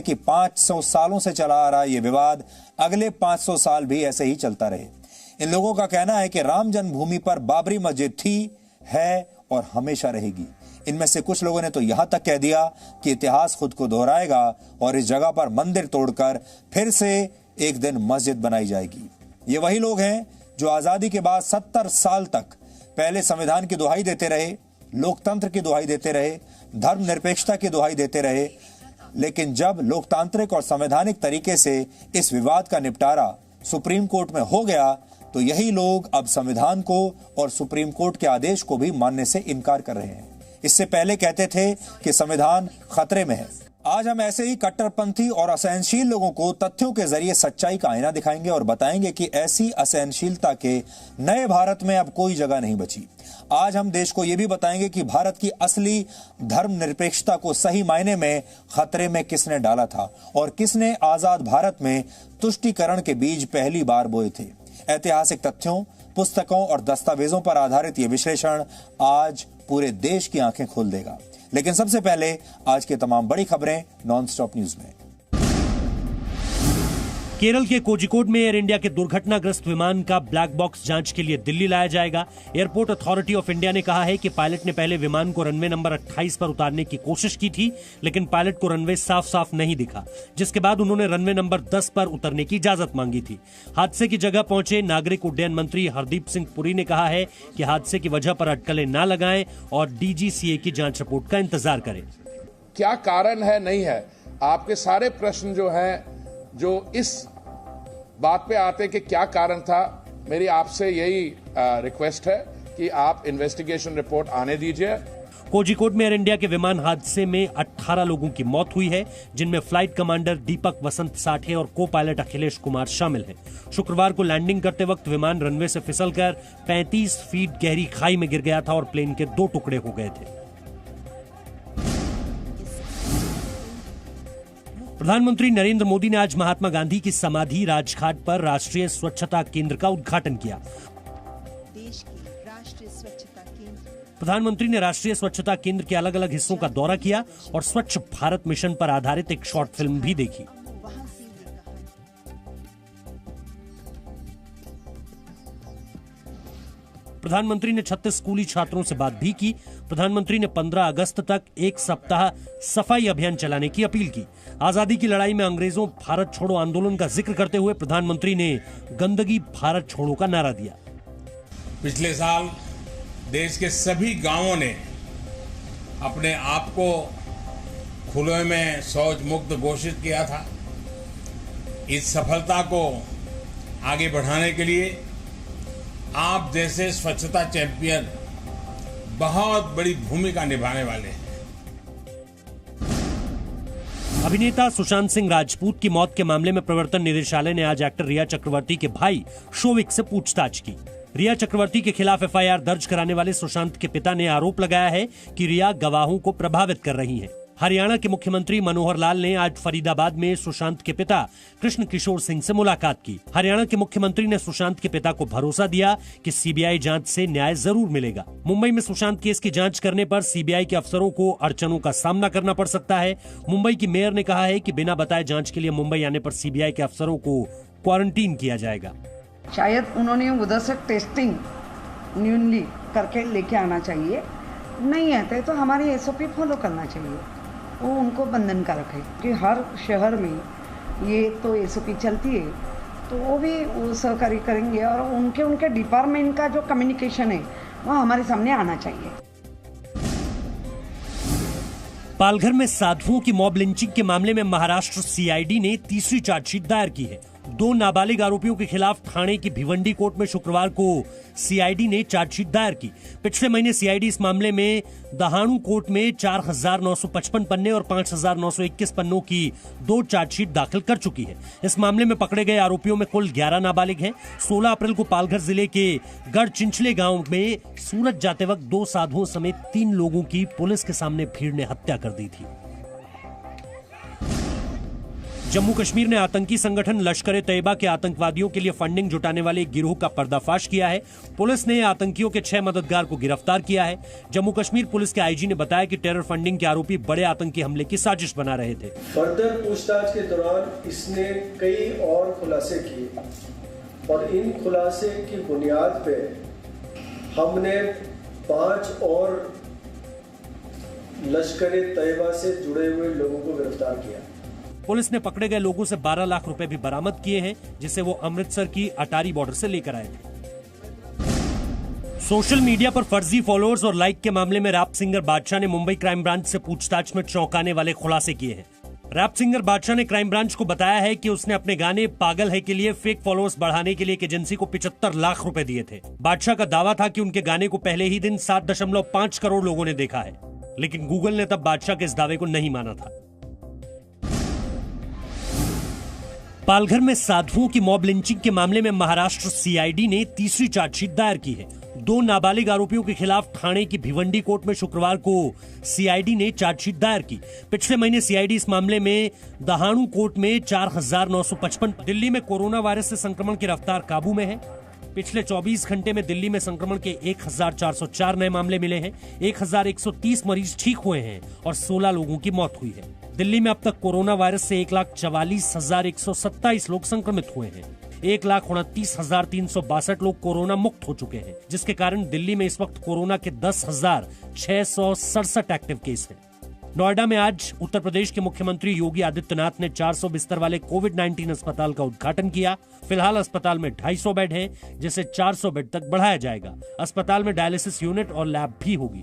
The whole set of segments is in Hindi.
कि 500 सालों से चला आ रहा ये विवाद अगले 500 साल भी ऐसे ही चलता रहे। इन लोगों का कहना है कि राम जन्मभूमि पर बाबरी मस्जिद थी, है और हमेशा रहेगी। इनमें से कुछ लोगों ने तो यहां तक कह दिया कि इतिहास खुद को दोहराएगा और इस जगह पर मंदिर तोड़कर फिर से एक दिन मस्जिद बनाई जाएगी। ये वही लोग हैं जो आजादी के बाद 70 साल तक पहले संविधान की दुहाई देते रहे, लोकतंत्र की दुहाई देते रहे, धर्मनिरपेक्षता की दुहाई देते रहे, लेकिन जब लोकतांत्रिक और संवैधानिक तरीके से इस विवाद का निपटारा सुप्रीम कोर्ट में हो गया तो यही लोग अब संविधान को और सुप्रीम कोर्ट के आदेश को भी मानने से इनकार कर रहे हैं। इससे पहले कहते थे कि संविधान खतरे में है। आज हम ऐसे ही कट्टरपंथी और असहनशील लोगों को तथ्यों के जरिए सच्चाई का आईना दिखाएंगे और बताएंगे कि ऐसी असहनशीलता के नए भारत में अब कोई जगह नहीं बची। आज हम देश को यह भी बताएंगे कि भारत की असली धर्मनिरपेक्षता को सही मायने में खतरे में किसने डाला था और किसने आजाद भारत में तुष्टीकरण के बीज पहली बार बोए थे। ऐतिहासिक तथ्यों, पुस्तकों और दस्तावेजों पर आधारित यह विश्लेषण आज पूरे देश की आंखें खोल देगा। लेकिन सबसे पहले आज की तमाम बड़ी खबरें नॉनस्टॉप न्यूज में। केरल के कोझिकोड में एयर इंडिया के दुर्घटनाग्रस्त विमान का ब्लैक बॉक्स जांच के लिए दिल्ली लाया जाएगा। एयरपोर्ट अथॉरिटी ऑफ इंडिया ने कहा है कि पायलट ने पहले विमान को रनवे नंबर 28 पर उतारने की कोशिश की थी, लेकिन पायलट को रनवे साफ साफ नहीं दिखा, जिसके बाद उन्होंने रनवे नंबर 10 पर उतरने की इजाजत मांगी थी। हादसे की जगह पहुंचे नागरिक उड्डयन मंत्री हरदीप सिंह पुरी ने कहा है कि हादसे की वजह पर अटकलें न लगाएं और डीजीसीए की जांच रिपोर्ट का इंतजार करें। क्या कारण है, नहीं है, आपके सारे प्रश्न जो हैं जो इस बात पे आते हैं कि क्या कारण था, मेरी आपसे यही रिक्वेस्ट है कि आप इन्वेस्टिगेशन रिपोर्ट आने दीजिए। कोझिकोड में एयर इंडिया के विमान हादसे में 18 लोगों की मौत हुई है, जिनमें फ्लाइट कमांडर दीपक वसंत साठे और को पायलट अखिलेश कुमार शामिल हैं। शुक्रवार को लैंडिंग करते वक्त विमान रनवे से फिसलकर 35 फीट गहरी खाई में गिर गया था और प्लेन के 2 टुकड़े हो गए थे। प्रधानमंत्री नरेंद्र मोदी ने आज महात्मा गांधी की समाधि राजघाट पर राष्ट्रीय स्वच्छता केंद्र का उद्घाटन किया। देश की राष्ट्रीय स्वच्छता केंद्र। प्रधानमंत्री ने राष्ट्रीय स्वच्छता केंद्र के अलग अलग हिस्सों का दौरा किया और स्वच्छ भारत मिशन पर आधारित एक शॉर्ट फिल्म भी देखी। प्रधानमंत्री ने 36 स्कूली छात्रों से बात भी की। प्रधानमंत्री ने 15 अगस्त तक एक सप्ताह सफाई अभियान चलाने की अपील की। आजादी की लड़ाई में अंग्रेजों भारत छोड़ो आंदोलन का जिक्र करते हुए प्रधानमंत्री ने गंदगी भारत छोड़ो का नारा दिया। पिछले साल देश के सभी गांवों ने अपने आप को खुले में शौच मुक्त घोषित किया था। इस सफलता को आगे बढ़ाने के लिए आप जैसे स्वच्छता चैंपियन बहुत बड़ी भूमिका निभाने वाले हैं। अभिनेता सुशांत सिंह राजपूत की मौत के मामले में प्रवर्तन निदेशालय ने आज एक्टर रिया चक्रवर्ती के भाई शोविक से पूछताछ की। रिया चक्रवर्ती के खिलाफ एफआईआर दर्ज कराने वाले सुशांत के पिता ने आरोप लगाया है कि रिया गवाहों को प्रभावित कर रही है। हरियाणा के मुख्यमंत्री मनोहर लाल ने आज फरीदाबाद में सुशांत के पिता कृष्ण किशोर सिंह से मुलाकात की। हरियाणा के मुख्यमंत्री ने सुशांत के पिता को भरोसा दिया कि सीबीआई जांच से न्याय जरूर मिलेगा। मुंबई में सुशांत केस की जांच करने पर सीबीआई के अफसरों को अड़चनों का सामना करना पड़ सकता है। मुंबई की मेयर ने कहा है कि बिना बताए जांच के लिए मुंबई आने पर सीबीआई के अफसरों को क्वारंटीन किया जाएगा। शायद उन्होंने उधर से टेस्टिंग न्यूनली करके लेके आना चाहिए, नहीं आते तो हमारी एसओपी फॉलो करना चाहिए। वो उनको बंधनकारक है कि हर शहर में ये तो एसओपी चलती है, तो वो भी वो सहकारी करेंगे और उनके डिपार्टमेंट का जो कम्युनिकेशन है वो हमारे सामने आना चाहिए। पालघर में साधुओं की मॉब लिंचिंग के मामले में महाराष्ट्र सीआईडी ने तीसरी चार्जशीट दायर की है। 2 नाबालिग आरोपियों के खिलाफ ठाणे की भिवंडी कोर्ट में शुक्रवार को सीआईडी ने चार्जशीट दायर की। पिछले महीने सीआईडी इस मामले में दहाणु कोर्ट में 4955 पन्ने और 5921 पन्नों की 2 चार्जशीट दाखिल कर चुकी है। इस मामले में पकड़े गए आरोपियों में कुल 11 नाबालिग हैं। 16 अप्रैल को पालघर जिले के गढ़चिंचले गांव में सूरत जाते वक्त 2 साधुओं समेत 3 लोगों की पुलिस के सामने भीड़ ने हत्या कर दी थी। जम्मू कश्मीर ने आतंकी संगठन लश्कर-ए-तैयबा के आतंकवादियों के लिए फंडिंग जुटाने वाले एक गिरोह का पर्दाफाश किया है। पुलिस ने आतंकियों के 6 मददगार को गिरफ्तार किया है। जम्मू कश्मीर पुलिस के आईजी ने बताया कि टेरर फंडिंग के आरोपी बड़े आतंकी हमले की साजिश बना रहे थे। फर्दर पूछताछ के दौरान इसने कई और खुलासे किए और इन खुलासे की बुनियाद पे हमने 5 और लश्कर-ए-तैयबा से जुड़े हुए लोगों को गिरफ्तार किया। पुलिस ने पकड़े गए लोगों से 12 लाख रुपए भी बरामद किए हैं, जिसे वो अमृतसर की अटारी बॉर्डर से लेकर आए थे। सोशल मीडिया पर फर्जी फॉलोअर्स और लाइक के मामले में रैप सिंगर बादशाह ने मुंबई क्राइम ब्रांच से पूछताछ में चौंकाने वाले खुलासे किए हैं। रैप सिंगर बादशाह ने क्राइम ब्रांच को बताया है कि उसने अपने गाने पागल है के लिए फेक फॉलोअर्स बढ़ाने के लिए एक एजेंसी को 75 लाख रुपए दिए थे। बादशाह का दावा था कि उनके गाने को पहले ही दिन 7.5 करोड़ लोगों ने देखा है, लेकिन गूगल ने तब बादशाह के इस दावे को नहीं माना था। पालघर में साधुओं की मॉब लिंचिंग के मामले में महाराष्ट्र सीआईडी ने तीसरी चार्जशीट दायर की है। 2 नाबालिग आरोपियों के खिलाफ ठाणे की भिवंडी कोर्ट में शुक्रवार को सीआईडी ने चार्जशीट दायर की। पिछले महीने सीआईडी इस मामले में दहाणु कोर्ट में 4955। दिल्ली में कोरोना वायरस से संक्रमण की रफ्तार काबू में है। पिछले 24 घंटे में दिल्ली में संक्रमण के 1404 नए मामले मिले हैं। 1130 मरीज ठीक हुए हैं और 16 लोगों की मौत हुई है। दिल्ली में अब तक कोरोना वायरस से 1,44,127 लोग संक्रमित हुए हैं। 1,29,362 लोग कोरोना मुक्त हो चुके हैं, जिसके कारण दिल्ली में इस वक्त कोरोना के 10,667 एक्टिव केस हैं। नोएडा में आज उत्तर प्रदेश के मुख्यमंत्री योगी आदित्यनाथ ने 400 बिस्तर वाले कोविड-19 अस्पताल का उद्घाटन किया। फिलहाल अस्पताल में 250 बेड हैं, जिसे 400 बेड तक बढ़ाया जाएगा। अस्पताल में डायलिसिस यूनिट और लैब भी होगी।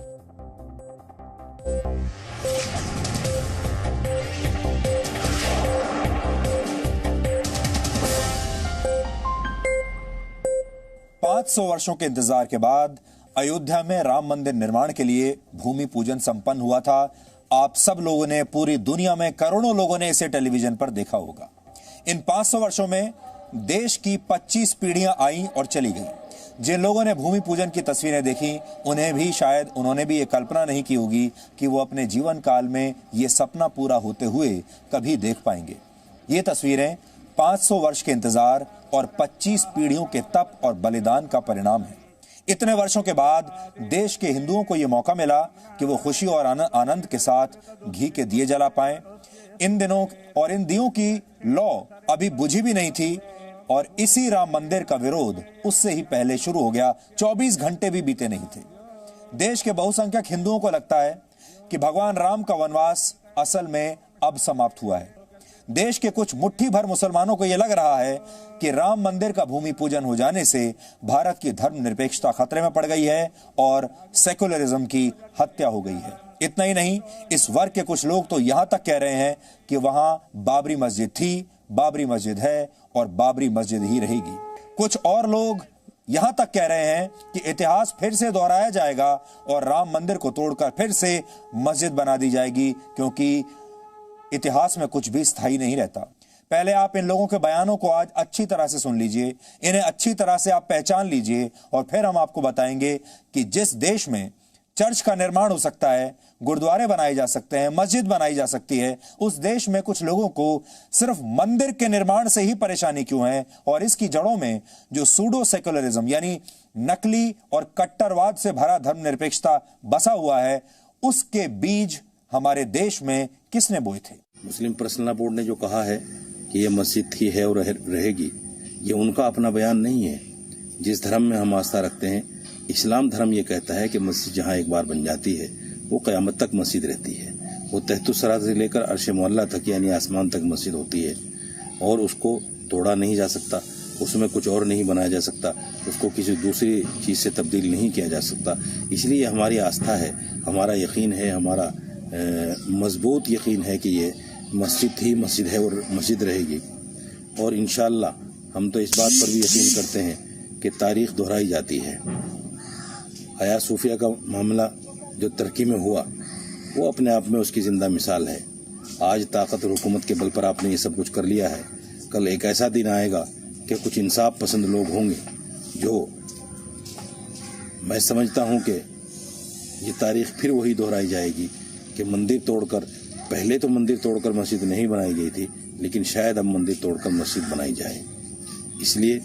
पांच 100 वर्षों के इंतजार के बाद अयोध्या में राम मंदिर निर्माण के लिए भूमि पूजन संपन्न हुआ था। आप सब लोगों ने, पूरी दुनिया में करोड़ों लोगों ने इसे टेलीविजन पर देखा होगा। इन 500 वर्षों में देश की 25 पीढ़ियां आईं और चली गईं। जिन लोगों ने भूमि पूजन की तस्वीरें देखी, उन्होंने भी ये कल्पना नहीं की होगी कि वो अपने जीवन काल में ये सपना पूरा होते हुए कभी देख पाएंगे। ये तस्वीरें 500 वर्ष के इंतजार और 25 पीढ़ियों के तप और बलिदान का परिणाम है। इतने वर्षों के बाद देश के हिंदुओं को यह मौका मिला कि वो खुशी और आनंद के साथ घी के दिए जला पाएं। इन दियों की लौ अभी बुझी भी नहीं थी और इसी राम मंदिर का विरोध उससे ही पहले शुरू हो गया। 24 घंटे भी बीते नहीं थे। देश के बहुसंख्यक हिंदुओं को लगता है कि भगवान राम का वनवास असल में अब समाप्त हुआ है। देश के कुछ मुट्ठी भर मुसलमानों को यह लग रहा है कि राम मंदिर का भूमि पूजन हो जाने से भारत की धर्मनिरपेक्षता खतरे में पड़ गई है और सेकुलरिज्म की हत्या हो गई है। इतना ही नहीं, इस वर्ग के कुछ लोग तो यहां तक कह रहे हैं कि वहां बाबरी मस्जिद थी, बाबरी मस्जिद है और बाबरी मस्जिद ही रहेगी। कुछ और लोग यहां तक कह रहे हैं कि इतिहास फिर से दोहराया जाएगा और राम मंदिर को तोड़कर फिर से मस्जिद बना दी जाएगी, क्योंकि इतिहास में कुछ भी स्थायी नहीं रहता। पहले आप इन लोगों के बयानों को आज अच्छी तरह से सुन लीजिए, इन्हें अच्छी तरह से आप पहचान लीजिए और फिर हम आपको बताएंगे कि जिस देश में चर्च का निर्माण हो सकता है, गुरुद्वारे बनाए जा सकते हैं, मस्जिद बनाई जा सकती है, उस देश में कुछ लोगों को सिर्फ मंदिर के निर्माण से ही परेशानी क्यों है और इसकी जड़ों में जो सूडो सेकुलरिज्म यानी नकली और कट्टरवाद से भरा धर्मनिरपेक्षता बसा हुआ है, उसके बीज हमारे देश में किसने बोए थे? मुस्लिम पर्सनल बोर्ड ने जो कहा है कि ये मस्जिद थी, है और रहेगी, ये उनका अपना बयान नहीं है। जिस धर्म में हम आस्था रखते हैं, इस्लाम धर्म ये कहता है कि मस्जिद जहाँ एक बार बन जाती है वो क़यामत तक मस्जिद रहती है। वो तहतुस्सरा से लेकर अर्श मुअल्ला तक यानी आसमान तक मस्जिद होती है और उसको तोड़ा नहीं जा सकता, उसमें कुछ और नहीं बनाया जा सकता, उसको किसी दूसरी चीज़ से तब्दील नहीं किया जा सकता। इसलिए हमारी आस्था है, हमारा यकीन है, हमारा मजबूत यकीन है कि ये मस्जिद थी, मस्जिद है और मस्जिद रहेगी। और इंशाअल्लाह हम तो इस बात पर भी यकीन करते हैं कि तारीख़ दोहराई जाती है। हया सूफिया का मामला जो तुर्की में हुआ वो अपने आप में उसकी ज़िंदा मिसाल है। आज ताकत और हुकूमत के बल पर आपने ये सब कुछ कर लिया है, कल एक ऐसा दिन आएगा कि कुछ इंसाफ पसंद लोग होंगे जो, मैं समझता हूँ कि ये तारीख़ फिर वही दोहराई जाएगी कि मंदिर तोड़कर पहले तो मंदिर तोड़कर मस्जिद नहीं बनाई गई थी, लेकिन शायद अब मंदिर तोड़कर मस्जिद बनाई जाए। इसलिए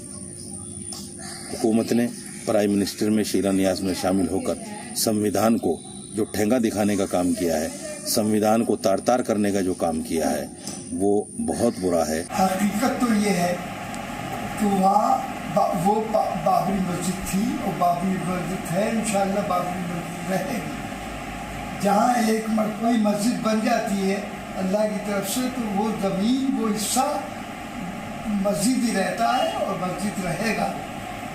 हुकूमत ने प्राइम मिनिस्टर में शिलान्यास में शामिल होकर संविधान को जो ठेंगा दिखाने का काम किया है, संविधान को तार तार करने का जो काम किया है, वो बहुत बुरा है। हकीकत तो ये है कि वहाँ वो बाबरी मस्जिद थी और बाबरी मस्जिद है, इंशाअल्लाह बाबरी मस्जिद रहेगी। जहाँ एक कोई मस्जिद बन जाती है अल्लाह की तरफ से, तो वो ज़मीन, वो हिस्सा मस्जिद ही रहता है और मस्जिद रहेगा।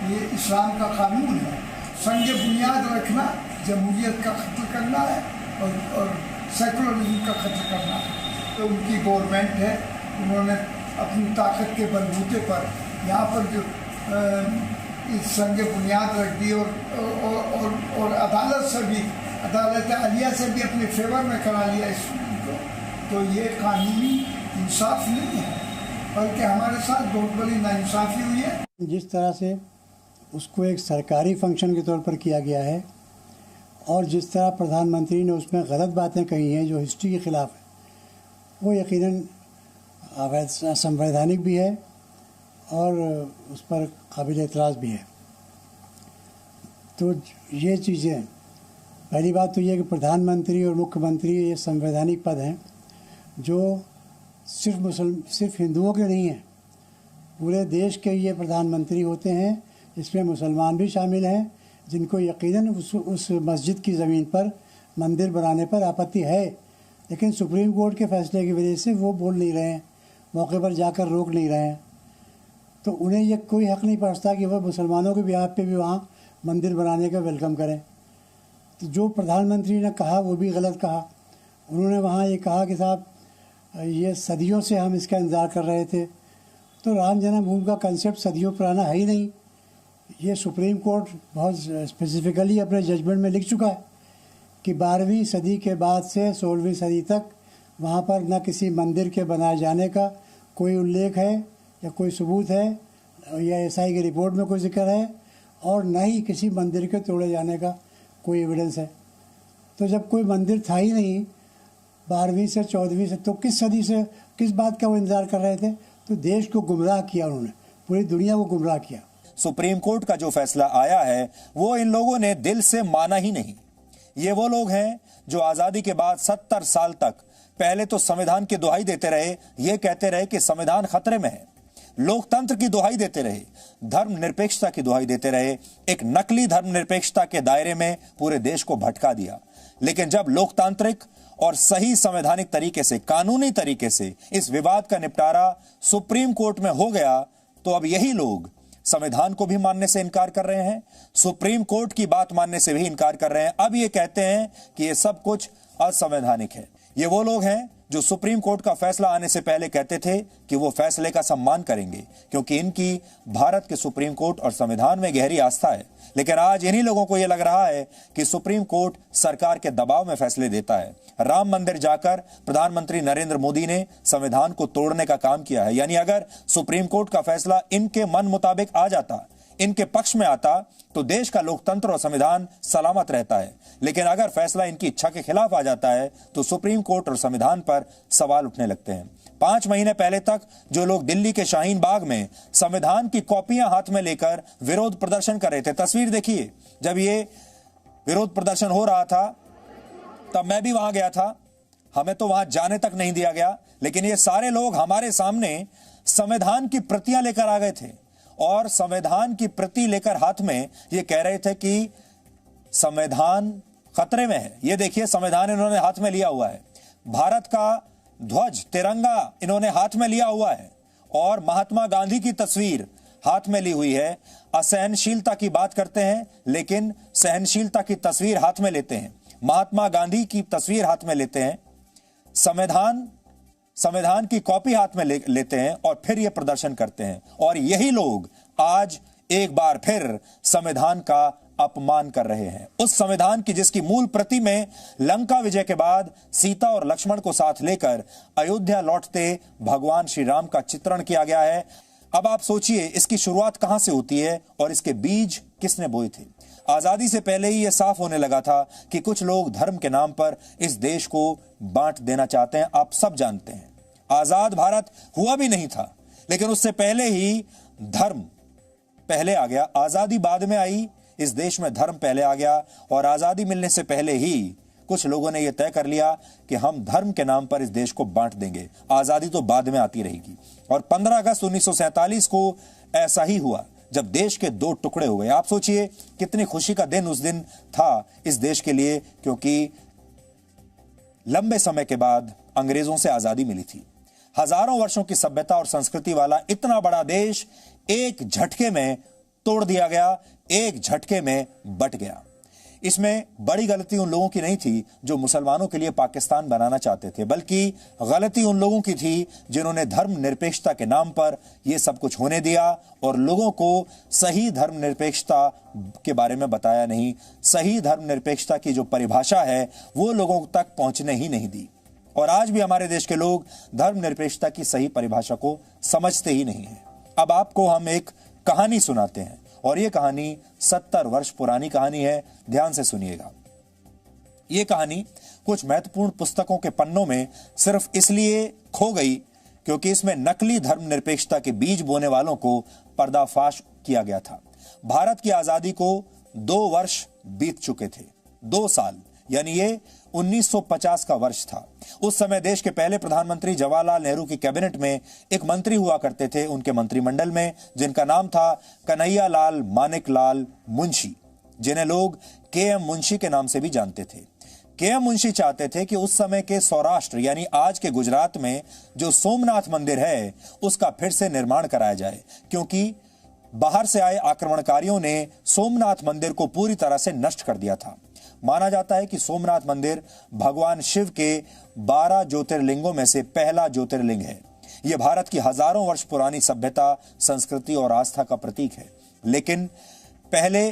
ये इस्लाम का कानून है। संग बुनियाद रखना जमहूरियत का खत्म करना है और सेकुलरिज्म का खत्म करना है। तो उनकी गवर्नमेंट है, उन्होंने अपनी ताकत के बलबूते पर यहाँ पर जो इस संग बुनियाद रख दी और अदालत से भी, अदालत आलिया से भी अपने फेवर में करा लिया इस को। तो ये कानूनी इंसाफ नहीं है, बल्कि हमारे साथ बहुत बड़ी नाइंसाफ़ी हुई है। जिस तरह से उसको एक सरकारी फंक्शन के तौर पर किया गया है और जिस तरह प्रधानमंत्री ने उसमें गलत बातें कही हैं जो हिस्ट्री के ख़िलाफ़ है, वो यकीनन असंवैधानिक भी है और उस पर काबिल एतराज़ भी है। तो ये चीज़ें, पहली बात तो ये कि प्रधानमंत्री और मुख्यमंत्री ये संवैधानिक पद हैं जो सिर्फ हिंदुओं के नहीं हैं, पूरे देश के ये प्रधानमंत्री होते हैं। इसमें मुसलमान भी शामिल हैं जिनको यकीनन उस मस्जिद की ज़मीन पर मंदिर बनाने पर आपत्ति है, लेकिन सुप्रीम कोर्ट के फैसले की वजह से वो बोल नहीं रहे हैं, मौके पर जाकर रोक नहीं रहे हैं। तो उन्हें ये कोई हक़ नहीं पड़ता कि वह मुसलमानों के बिहाफ पे भी वहाँ मंदिर बनाने का वेलकम करें। तो जो प्रधानमंत्री ने कहा वो भी गलत कहा। उन्होंने वहाँ ये कहा कि साहब ये सदियों से हम इसका इंतज़ार कर रहे थे। तो राम जन्मभूमि का कंसेप्ट सदियों पुराना है ही नहीं। ये सुप्रीम कोर्ट बहुत स्पेसिफिकली अपने जजमेंट में लिख चुका है कि 12वीं सदी के बाद से 16वीं सदी तक वहाँ पर न किसी मंदिर के बनाए जाने का कोई उल्लेख है या कोई सबूत है या एसआई की रिपोर्ट में कोई जिक्र है, और न ही किसी मंदिर के तोड़े जाने का कोई एविडेंस है। तो जब कोई मंदिर था ही नहीं 12वीं से 14वीं से, तो किस सदी से किस बात का वो इंतज़ार कर रहे थे? तो देश को गुमराह किया उन्होंने, पूरी दुनिया को गुमराह किया। सुप्रीम कोर्ट का जो फैसला आया है वो इन लोगों ने दिल से माना ही नहीं। ये वो लोग हैं जो आजादी के बाद 70 साल तक पहले तो संविधान की दुहाई देते रहे, ये कहते रहे कि संविधान खतरे में है, लोकतंत्र की दुहाई देते रहे, धर्मनिरपेक्षता की दुहाई देते रहे, एक नकली धर्मनिरपेक्षता के दायरे में पूरे देश को भटका दिया। लेकिन जब लोकतांत्रिक और सही संवैधानिक तरीके से, कानूनी तरीके से इस विवाद का निपटारा सुप्रीम कोर्ट में हो गया, तो अब यही लोग संविधान को भी मानने से इनकार कर रहे हैं, सुप्रीम कोर्ट की बात मानने से भी इनकार कर रहे हैं। अब ये कहते हैं कि ये सब कुछ असंवैधानिक है। ये वो लोग हैं जो सुप्रीम कोर्ट का फैसला आने से पहले कहते थे कि वो फैसले का सम्मान करेंगे क्योंकि इनकी भारत के सुप्रीम कोर्ट और संविधान में गहरी आस्था है। लेकिन आज इन्हीं लोगों को यह लग रहा है कि सुप्रीम कोर्ट सरकार के दबाव में फैसले देता है। राम मंदिर जाकर प्रधानमंत्री नरेंद्र मोदी ने संविधान को तोड़ने का काम किया है। यानी अगर सुप्रीम कोर्ट का फैसला इनके मन मुताबिक आ जाता, इनके पक्ष में आता, तो देश का लोकतंत्र और संविधान सलामत रहता है। लेकिन अगर फैसला इनकी इच्छा के खिलाफ आ जाता है तो सुप्रीम कोर्ट और संविधान पर सवाल उठने लगते हैं। 5 महीने पहले तक जो लोग दिल्ली के शाहीन बाग में संविधान की कॉपियां हाथ में लेकर विरोध प्रदर्शन कर रहे थे, तस्वीर देखिए, जब ये विरोध प्रदर्शन हो रहा था तब मैं भी वहां गया था, हमें तो वहां जाने तक नहीं दिया गया। लेकिन ये सारे लोग हमारे सामने संविधान की प्रतियां लेकर आ गए थे और संविधान की प्रति लेकर हाथ में ये कह रहे थे कि संविधान खतरे में है। ये देखिए, संविधान इन्होंने हाथ में लिया हुआ है, भारत का ध्वज तिरंगा इन्होंने हाथ में लिया हुआ है और महात्मा गांधी की तस्वीर हाथ में ली हुई है। असहनशीलता की बात करते हैं लेकिन सहनशीलता की तस्वीर हाथ में लेते हैं, महात्मा गांधी की तस्वीर हाथ में लेते हैं, संविधान की कॉपी हाथ में लेते हैं और फिर ये प्रदर्शन करते हैं। और यही लोग आज एक बार फिर संविधान का अपमान कर रहे हैं, उस संविधान की जिसकी मूल प्रति में लंका विजय के बाद सीता और लक्ष्मण को साथ लेकर अयोध्या लौटते भगवान श्री राम का चित्रण किया गया है। अब आप सोचिए इसकी शुरुआत कहां से होती है और इसके बीज किसने बोए थे। आजादी से पहले ही यह साफ होने लगा था कि कुछ लोग धर्म के नाम पर इस देश को बांट देना चाहते हैं। आप सब जानते हैं, आजाद भारत हुआ भी नहीं था, लेकिन उससे पहले ही धर्म पहले आ गया। आजादी बाद में आई, इस देश में धर्म पहले आ गया, और आजादी मिलने से पहले ही कुछ लोगों ने यह तय कर लिया कि हम धर्म के नाम पर इस देश को बांट देंगे। आजादी तो बाद में आती रहेगी। और 15 अगस्त 1947 को ऐसा ही हुआ, जब देश के 2 टुकड़े हो गए। आप सोचिए कितनी खुशी का दिन उस दिन था इस देश के लिए, क्योंकि लंबे समय के बाद अंग्रेजों से आजादी मिली थी। हजारों वर्षों की सभ्यता और संस्कृति वाला इतना बड़ा देश एक झटके में तोड़ दिया गया, एक झटके में बट गया। इसमें बड़ी गलती उन लोगों की नहीं थी जो मुसलमानों के लिए पाकिस्तान बनाना चाहते थे, बल्कि गलती उन लोगों की थी जिन्होंने धर्म निरपेक्षता के नाम पर यह सब कुछ होने दिया और लोगों को सही धर्म निरपेक्षता के बारे में बताया नहीं। सही धर्म निरपेक्षता की जो परिभाषा है वो लोगों तक पहुंचने ही नहीं दी। और आज भी हमारे देश के लोग धर्म निरपेक्षता की सही परिभाषा को समझते ही नहीं है। अब आपको हम एक कहानी सुनाते हैं, और यह कहानी 70 वर्ष पुरानी कहानी है। ध्यान से सुनिएगा। यह कहानी कुछ महत्वपूर्ण पुस्तकों के पन्नों में सिर्फ इसलिए खो गई क्योंकि इसमें नकली धर्म निरपेक्षता के बीज बोने वालों को पर्दाफाश किया गया था। भारत की आजादी को 2 वर्ष बीत चुके थे, 2 साल, यानी ये 1950 का वर्ष था। उस समय देश के पहले प्रधानमंत्री जवाहरलाल नेहरू की कैबिनेट में एक मंत्री हुआ करते थे, उनके मंत्रिमंडल में, जिनका नाम था कन्हैया लाल मानिकलाल मुंशी, जिन्हें लोग के.एम. मुंशी के नाम से भी जानते थे। के.एम. मुंशी चाहते थे कि उस समय के सौराष्ट्र यानी आज के गुजरात में जो सोमनाथ मंदिर है उसका फिर से निर्माण कराया जाए, क्योंकि बाहर से आए आक्रमणकारियों ने सोमनाथ मंदिर को पूरी तरह से नष्ट कर दिया था। माना जाता है कि सोमनाथ मंदिर भगवान शिव के 12 ज्योतिर्लिंगों में से पहला ज्योतिर्लिंग है। यह भारत की हजारों वर्ष पुरानी सभ्यता, संस्कृति और आस्था का प्रतीक है। लेकिन पहले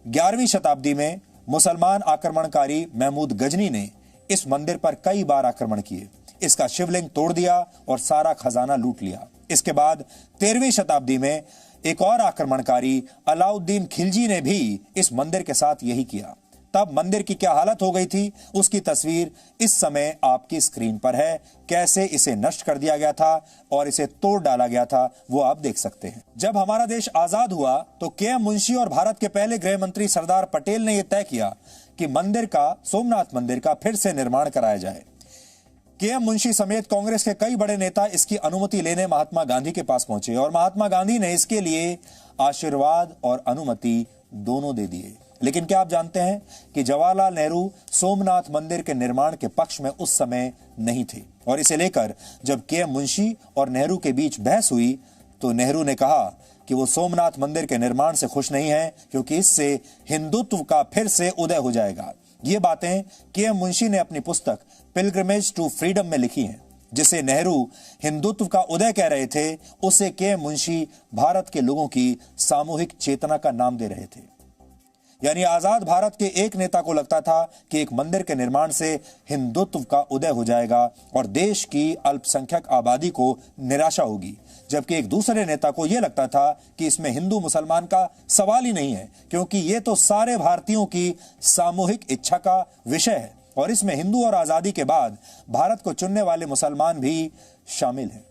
11वीं शताब्दी में मुसलमान आक्रमणकारी महमूद गजनी ने इस मंदिर पर कई बार आक्रमण किए, इसका शिवलिंग तोड़ दिया और सारा खजाना लूट लिया। इसके बाद 13वीं शताब्दी में एक और आक्रमणकारी अलाउद्दीन खिलजी ने भी इस मंदिर के साथ यही किया। तब मंदिर की क्या हालत हो गई थी उसकी तस्वीर इस समय आपकी स्क्रीन पर है। कैसे इसे नष्ट कर दिया गया था और इसे तोड़ डाला गया था वो आप देख सकते हैं। जब हमारा देश आजाद हुआ तो के.एम. मुंशी और भारत के पहले गृह मंत्री सरदार पटेल ने यह तय किया कि मंदिर का, सोमनाथ मंदिर का फिर से निर्माण कराया जाए। के.एम. मुंशी समेत कांग्रेस के कई बड़े नेता इसकी अनुमति लेने महात्मा गांधी के पास पहुंचे और महात्मा गांधी ने इसके लिए आशीर्वाद और अनुमति दोनों दे दिए। लेकिन क्या आप जानते हैं कि जवाहरलाल नेहरू सोमनाथ मंदिर के निर्माण के पक्ष में उस समय नहीं थे, और इसे लेकर जब के.एम. मुंशी और नेहरू के बीच बहस हुई तो नेहरू ने कहा कि वो सोमनाथ मंदिर के निर्माण से खुश नहीं है क्योंकि इससे हिंदुत्व का फिर से उदय हो जाएगा। ये बातें के.एम. मुंशी ने अपनी पुस्तक पिलग्रिमेज टू फ्रीडम में लिखी हैं। जिसे नेहरू हिंदुत्व का उदय कह रहे थे, उसे के.एम. मुंशी भारत के लोगों की सामूहिक चेतना का नाम दे रहे थे। यानी आजाद भारत के एक नेता को लगता था कि एक मंदिर के निर्माण से हिंदुत्व का उदय हो जाएगा और देश की अल्पसंख्यक आबादी को निराशा होगी, जबकि एक दूसरे नेता को यह लगता था कि इसमें हिंदू मुसलमान का सवाल ही नहीं है, क्योंकि यह तो सारे भारतीयों की सामूहिक इच्छा का विषय है और इसमें हिंदू और आजादी के बाद भारत को चुनने वाले मुसलमान भी शामिल हैं।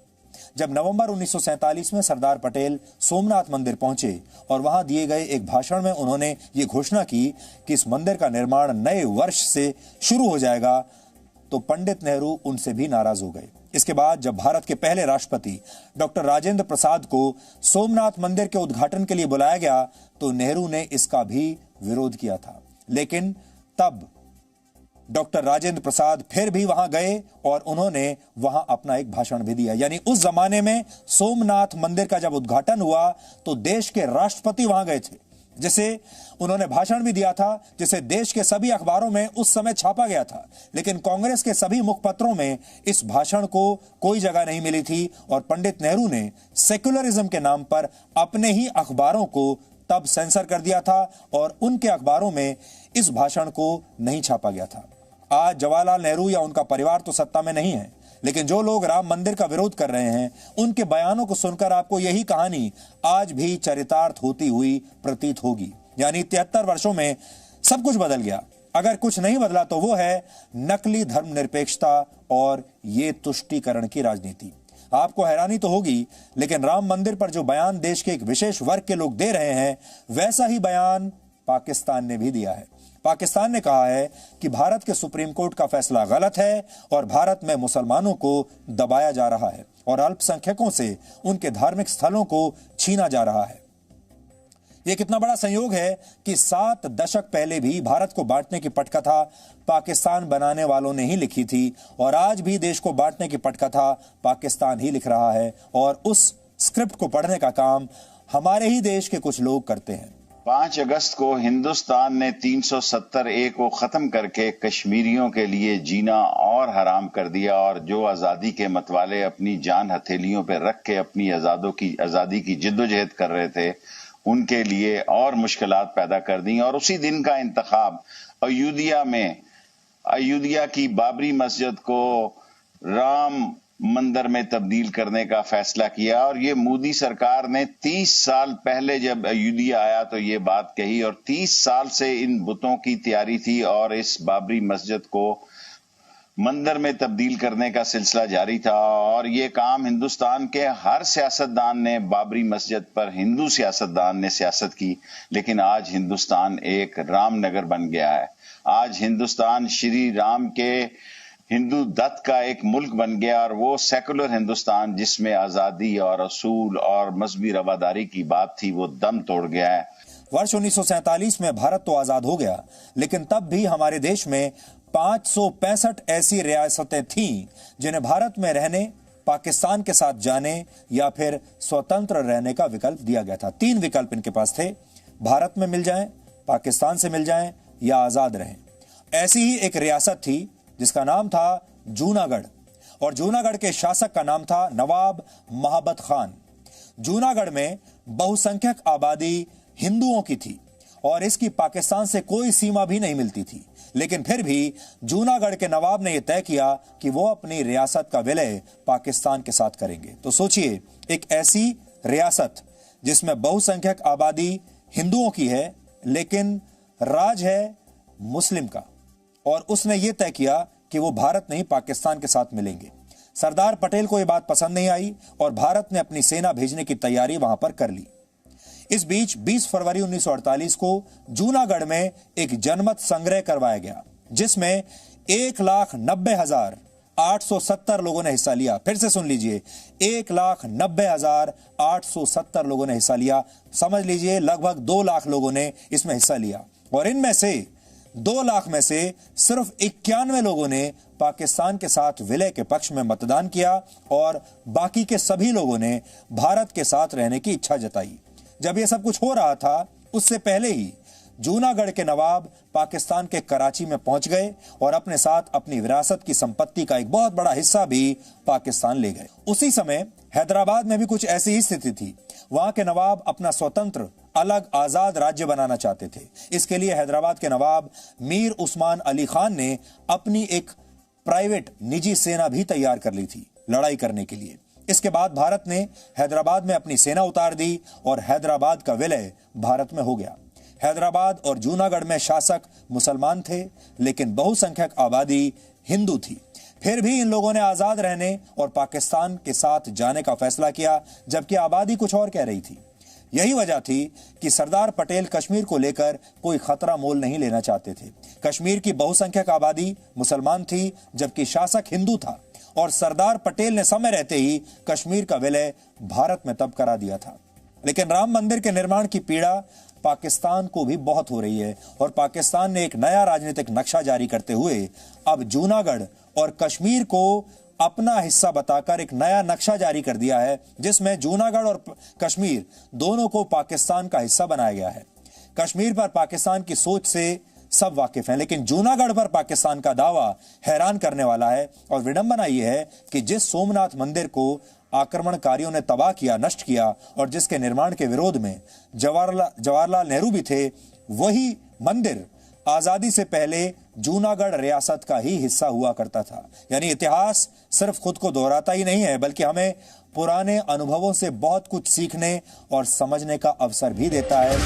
जब नवंबर 1947 में सरदार पटेल सोमनाथ मंदिर पहुंचे और वहां दिए गए एक भाषण में उन्होंने ये घोषणा की कि इस मंदिर का निर्माण नए वर्ष से शुरू हो जाएगा, तो पंडित नेहरू उनसे भी नाराज हो गए। इसके बाद जब भारत के पहले राष्ट्रपति डॉक्टर राजेंद्र प्रसाद को सोमनाथ मंदिर के उद्घाटन के लिए बुलाया गया तो नेहरू ने इसका भी विरोध किया था। लेकिन तब डॉक्टर राजेंद्र प्रसाद फिर भी वहां गए और उन्होंने वहां अपना एक भाषण भी दिया। यानी उस जमाने में सोमनाथ मंदिर का जब उद्घाटन हुआ तो देश के राष्ट्रपति वहां गए थे, जिसे उन्होंने भाषण भी दिया था, जिसे देश के सभी अखबारों में उस समय छापा गया था। लेकिन कांग्रेस के सभी मुखपत्रों में इस भाषण को कोई जगह नहीं मिली थी और पंडित नेहरू ने सेक्युलरिज्म के नाम पर अपने ही अखबारों को तब सेंसर कर दिया था और उनके अखबारों में इस भाषण को नहीं छापा गया था। आज जवाहरलाल नेहरू या उनका परिवार तो सत्ता में नहीं है, लेकिन जो लोग राम मंदिर का विरोध कर रहे हैं उनके बयानों को सुनकर आपको यही कहानी आज भी चरितार्थ होती हुई प्रतीत होगी। यानी 73 वर्षों में सब कुछ बदल गया। अगर कुछ नहीं बदला तो वो है नकली धर्मनिरपेक्षता और ये तुष्टीकरण की राजनीति। आपको हैरानी तो होगी, लेकिन राम मंदिर पर जो बयान देश के एक विशेष वर्ग के लोग दे रहे हैं, वैसा ही बयान पाकिस्तान ने भी दिया है। पाकिस्तान ने कहा है कि भारत के सुप्रीम कोर्ट का फैसला गलत है और भारत में मुसलमानों को दबाया जा रहा है और अल्पसंख्यकों से उनके धार्मिक स्थलों को छीना जा रहा है। यह कितना बड़ा संयोग है कि 7 दशक पहले भी भारत को बांटने की पटकथा पाकिस्तान बनाने वालों ने ही लिखी थी और आज भी देश को बांटने की पटकथा पाकिस्तान ही लिख रहा है और उस स्क्रिप्ट को पढ़ने का काम हमारे ही देश के कुछ लोग करते हैं। 5 अगस्त को हिंदुस्तान ने 370A को खत्म करके कश्मीरियों के लिए जीना और हराम कर दिया और जो आजादी के मतवाले अपनी जान हथेलियों पर रख के अपनी आजादी की जिद्दोजहद कर रहे थे, उनके लिए और मुश्किलात पैदा कर दी। और उसी दिन का इंतखाब अयोध्या की बाबरी मस्जिद को राम मंदिर में तब्दील करने का फैसला किया। और ये मोदी सरकार ने 30 साल पहले जब अयोध्या आया तो ये बात कही और 30 साल से इन बुतों की तैयारी थी और इस बाबरी मस्जिद को मंदिर में तब्दील करने का सिलसिला जारी था। और ये काम हिंदुस्तान के हर सियासतदान ने, बाबरी मस्जिद पर हिंदू सियासतदान ने सियासत की। लेकिन आज हिंदुस्तान एक रामनगर बन गया है। आज हिंदुस्तान श्री राम के हिंदू दत्त का एक मुल्क बन गया और वो सेकुलर हिंदुस्तान जिसमें आजादी और असूल और मजहबी रवादारी की बात थी, वो दम तोड़ गया है। वर्ष 1947 में भारत तो आजाद हो गया, लेकिन तब भी हमारे देश में 565 ऐसी रियासतें थीं जिन्हें भारत में रहने, पाकिस्तान के साथ जाने या फिर स्वतंत्र रहने का विकल्प दिया गया था। 3 विकल्प इनके पास थे, भारत में मिल जाएं, पाकिस्तान से मिल जाएं या आजाद रहें। ऐसी ही एक रियासत थी जिसका नाम था जूनागढ़ और जूनागढ़ के शासक का नाम था नवाब महाबत खान। जूनागढ़ में बहुसंख्यक आबादी हिंदुओं की थी और इसकी पाकिस्तान से कोई सीमा भी नहीं मिलती थी, लेकिन फिर भी जूनागढ़ के नवाब ने यह तय किया कि वो अपनी रियासत का विलय पाकिस्तान के साथ करेंगे। तो सोचिए, एक ऐसी रियासत जिसमें बहुसंख्यक आबादी हिंदुओं की है लेकिन राज है मुस्लिम का, और उसने ये तय किया कि वो भारत नहीं पाकिस्तान के साथ मिलेंगे। सरदार पटेल को यह बात पसंद नहीं आई और भारत ने अपनी सेना भेजने की तैयारी वहां पर कर ली। इस बीच 20 फरवरी 1948 को जूनागढ़ में एक जनमत संग्रह करवाया गया जिसमें 1,90,870 लोगों ने हिस्सा लिया। फिर से सुन लीजिए, 1,90,870 लोगों ने हिस्सा लिया। समझ लीजिए लगभग 2 लाख लोगों ने इसमें हिस्सा लिया और इनमें से 2 लाख में से सिर्फ 91 लोगों ने पाकिस्तान के साथ विलय के पक्ष में मतदान किया और बाकी के सभी लोगों ने भारत के साथ रहने की इच्छा जताई। जब यह सब कुछ हो रहा था, उससे पहले ही जूनागढ़ के नवाब पाकिस्तान के कराची में पहुंच गए और अपने साथ अपनी विरासत की संपत्ति का एक बहुत बड़ा हिस्सा भी पाकिस्तान ले गए। उसी समय हैदराबाद में भी कुछ ऐसी ही स्थिति थी। वहां के नवाब अपना स्वतंत्र अलग आजाद राज्य बनाना चाहते थे। इसके लिए हैदराबाद के नवाब मीर उस्मान अली खान ने अपनी एक प्राइवेट निजी सेना भी तैयार कर ली थी लड़ाई करने के लिए। इसके बाद भारत ने हैदराबाद में अपनी सेना उतार दी और हैदराबाद का विलय भारत में हो गया। हैदराबाद और जूनागढ़ में शासक मुसलमान थे लेकिन बहुसंख्यक आबादी हिंदू थी। फिर भी इन लोगों ने आजाद रहने और पाकिस्तान के साथ जाने का फैसला किया, जबकि आबादी कुछ और कह रही थी। यही वजह थी कि सरदार पटेल कश्मीर को लेकर कोई खतरा मोल नहीं लेना चाहते थे। कश्मीर की बहुसंख्यक आबादी मुसलमान थी जबकि शासक हिंदू था और सरदार पटेल ने समय रहते ही कश्मीर का विलय भारत में तब करा दिया था। लेकिन राम मंदिर के निर्माण की पीड़ा पाकिस्तान को भी बहुत हो रही है और पाकिस्तान ने एक नया राजनीतिक नक्शा जारी करते हुए अब जूनागढ़ और कश्मीर को अपना हिस्सा बताकर एक नया नक्शा जारी कर दिया है जिसमें जूनागढ़ और कश्मीर दोनों को पाकिस्तान का हिस्सा बनाया गया है। कश्मीर पर पाकिस्तान की सोच से सब वाकिफ हैं, लेकिन जूनागढ़ पर पाकिस्तान का दावा हैरान करने वाला है। और विडंबना यह है कि जिस सोमनाथ मंदिर को आक्रमणकारियों ने तबाह किया, नष्ट किया और जिसके निर्माण के विरोध में जवाहरलाल नेहरू भी थे, वही मंदिर आजादी से पहले जूनागढ़ रियासत का ही हिस्सा हुआ करता था। यानी इतिहास सिर्फ खुद को दोहराता ही नहीं है बल्कि हमें पुराने अनुभवों से बहुत कुछ सीखने और समझने का अवसर भी देता है।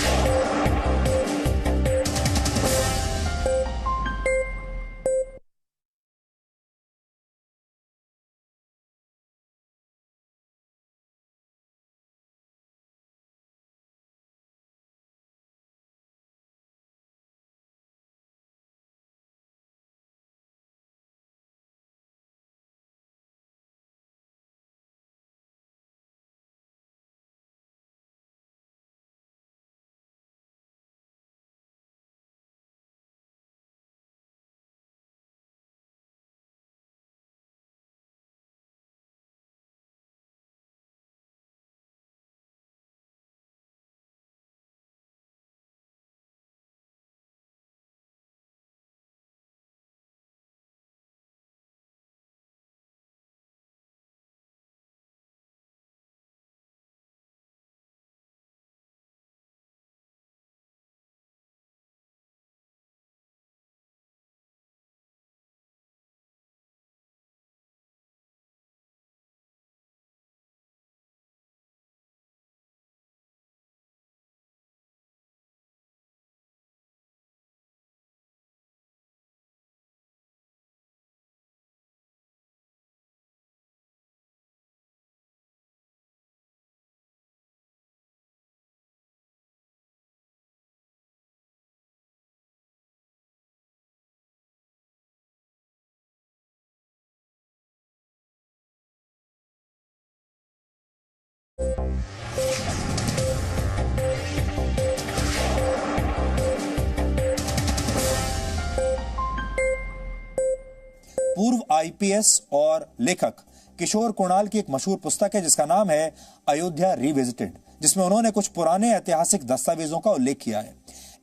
पूर्व आईपीएस और लेखक किशोर कुणाल की एक मशहूर पुस्तक है जिसका नाम है अयोध्या रिविजिटेड, जिसमें उन्होंने कुछ पुराने ऐतिहासिक दस्तावेजों का उल्लेख किया है।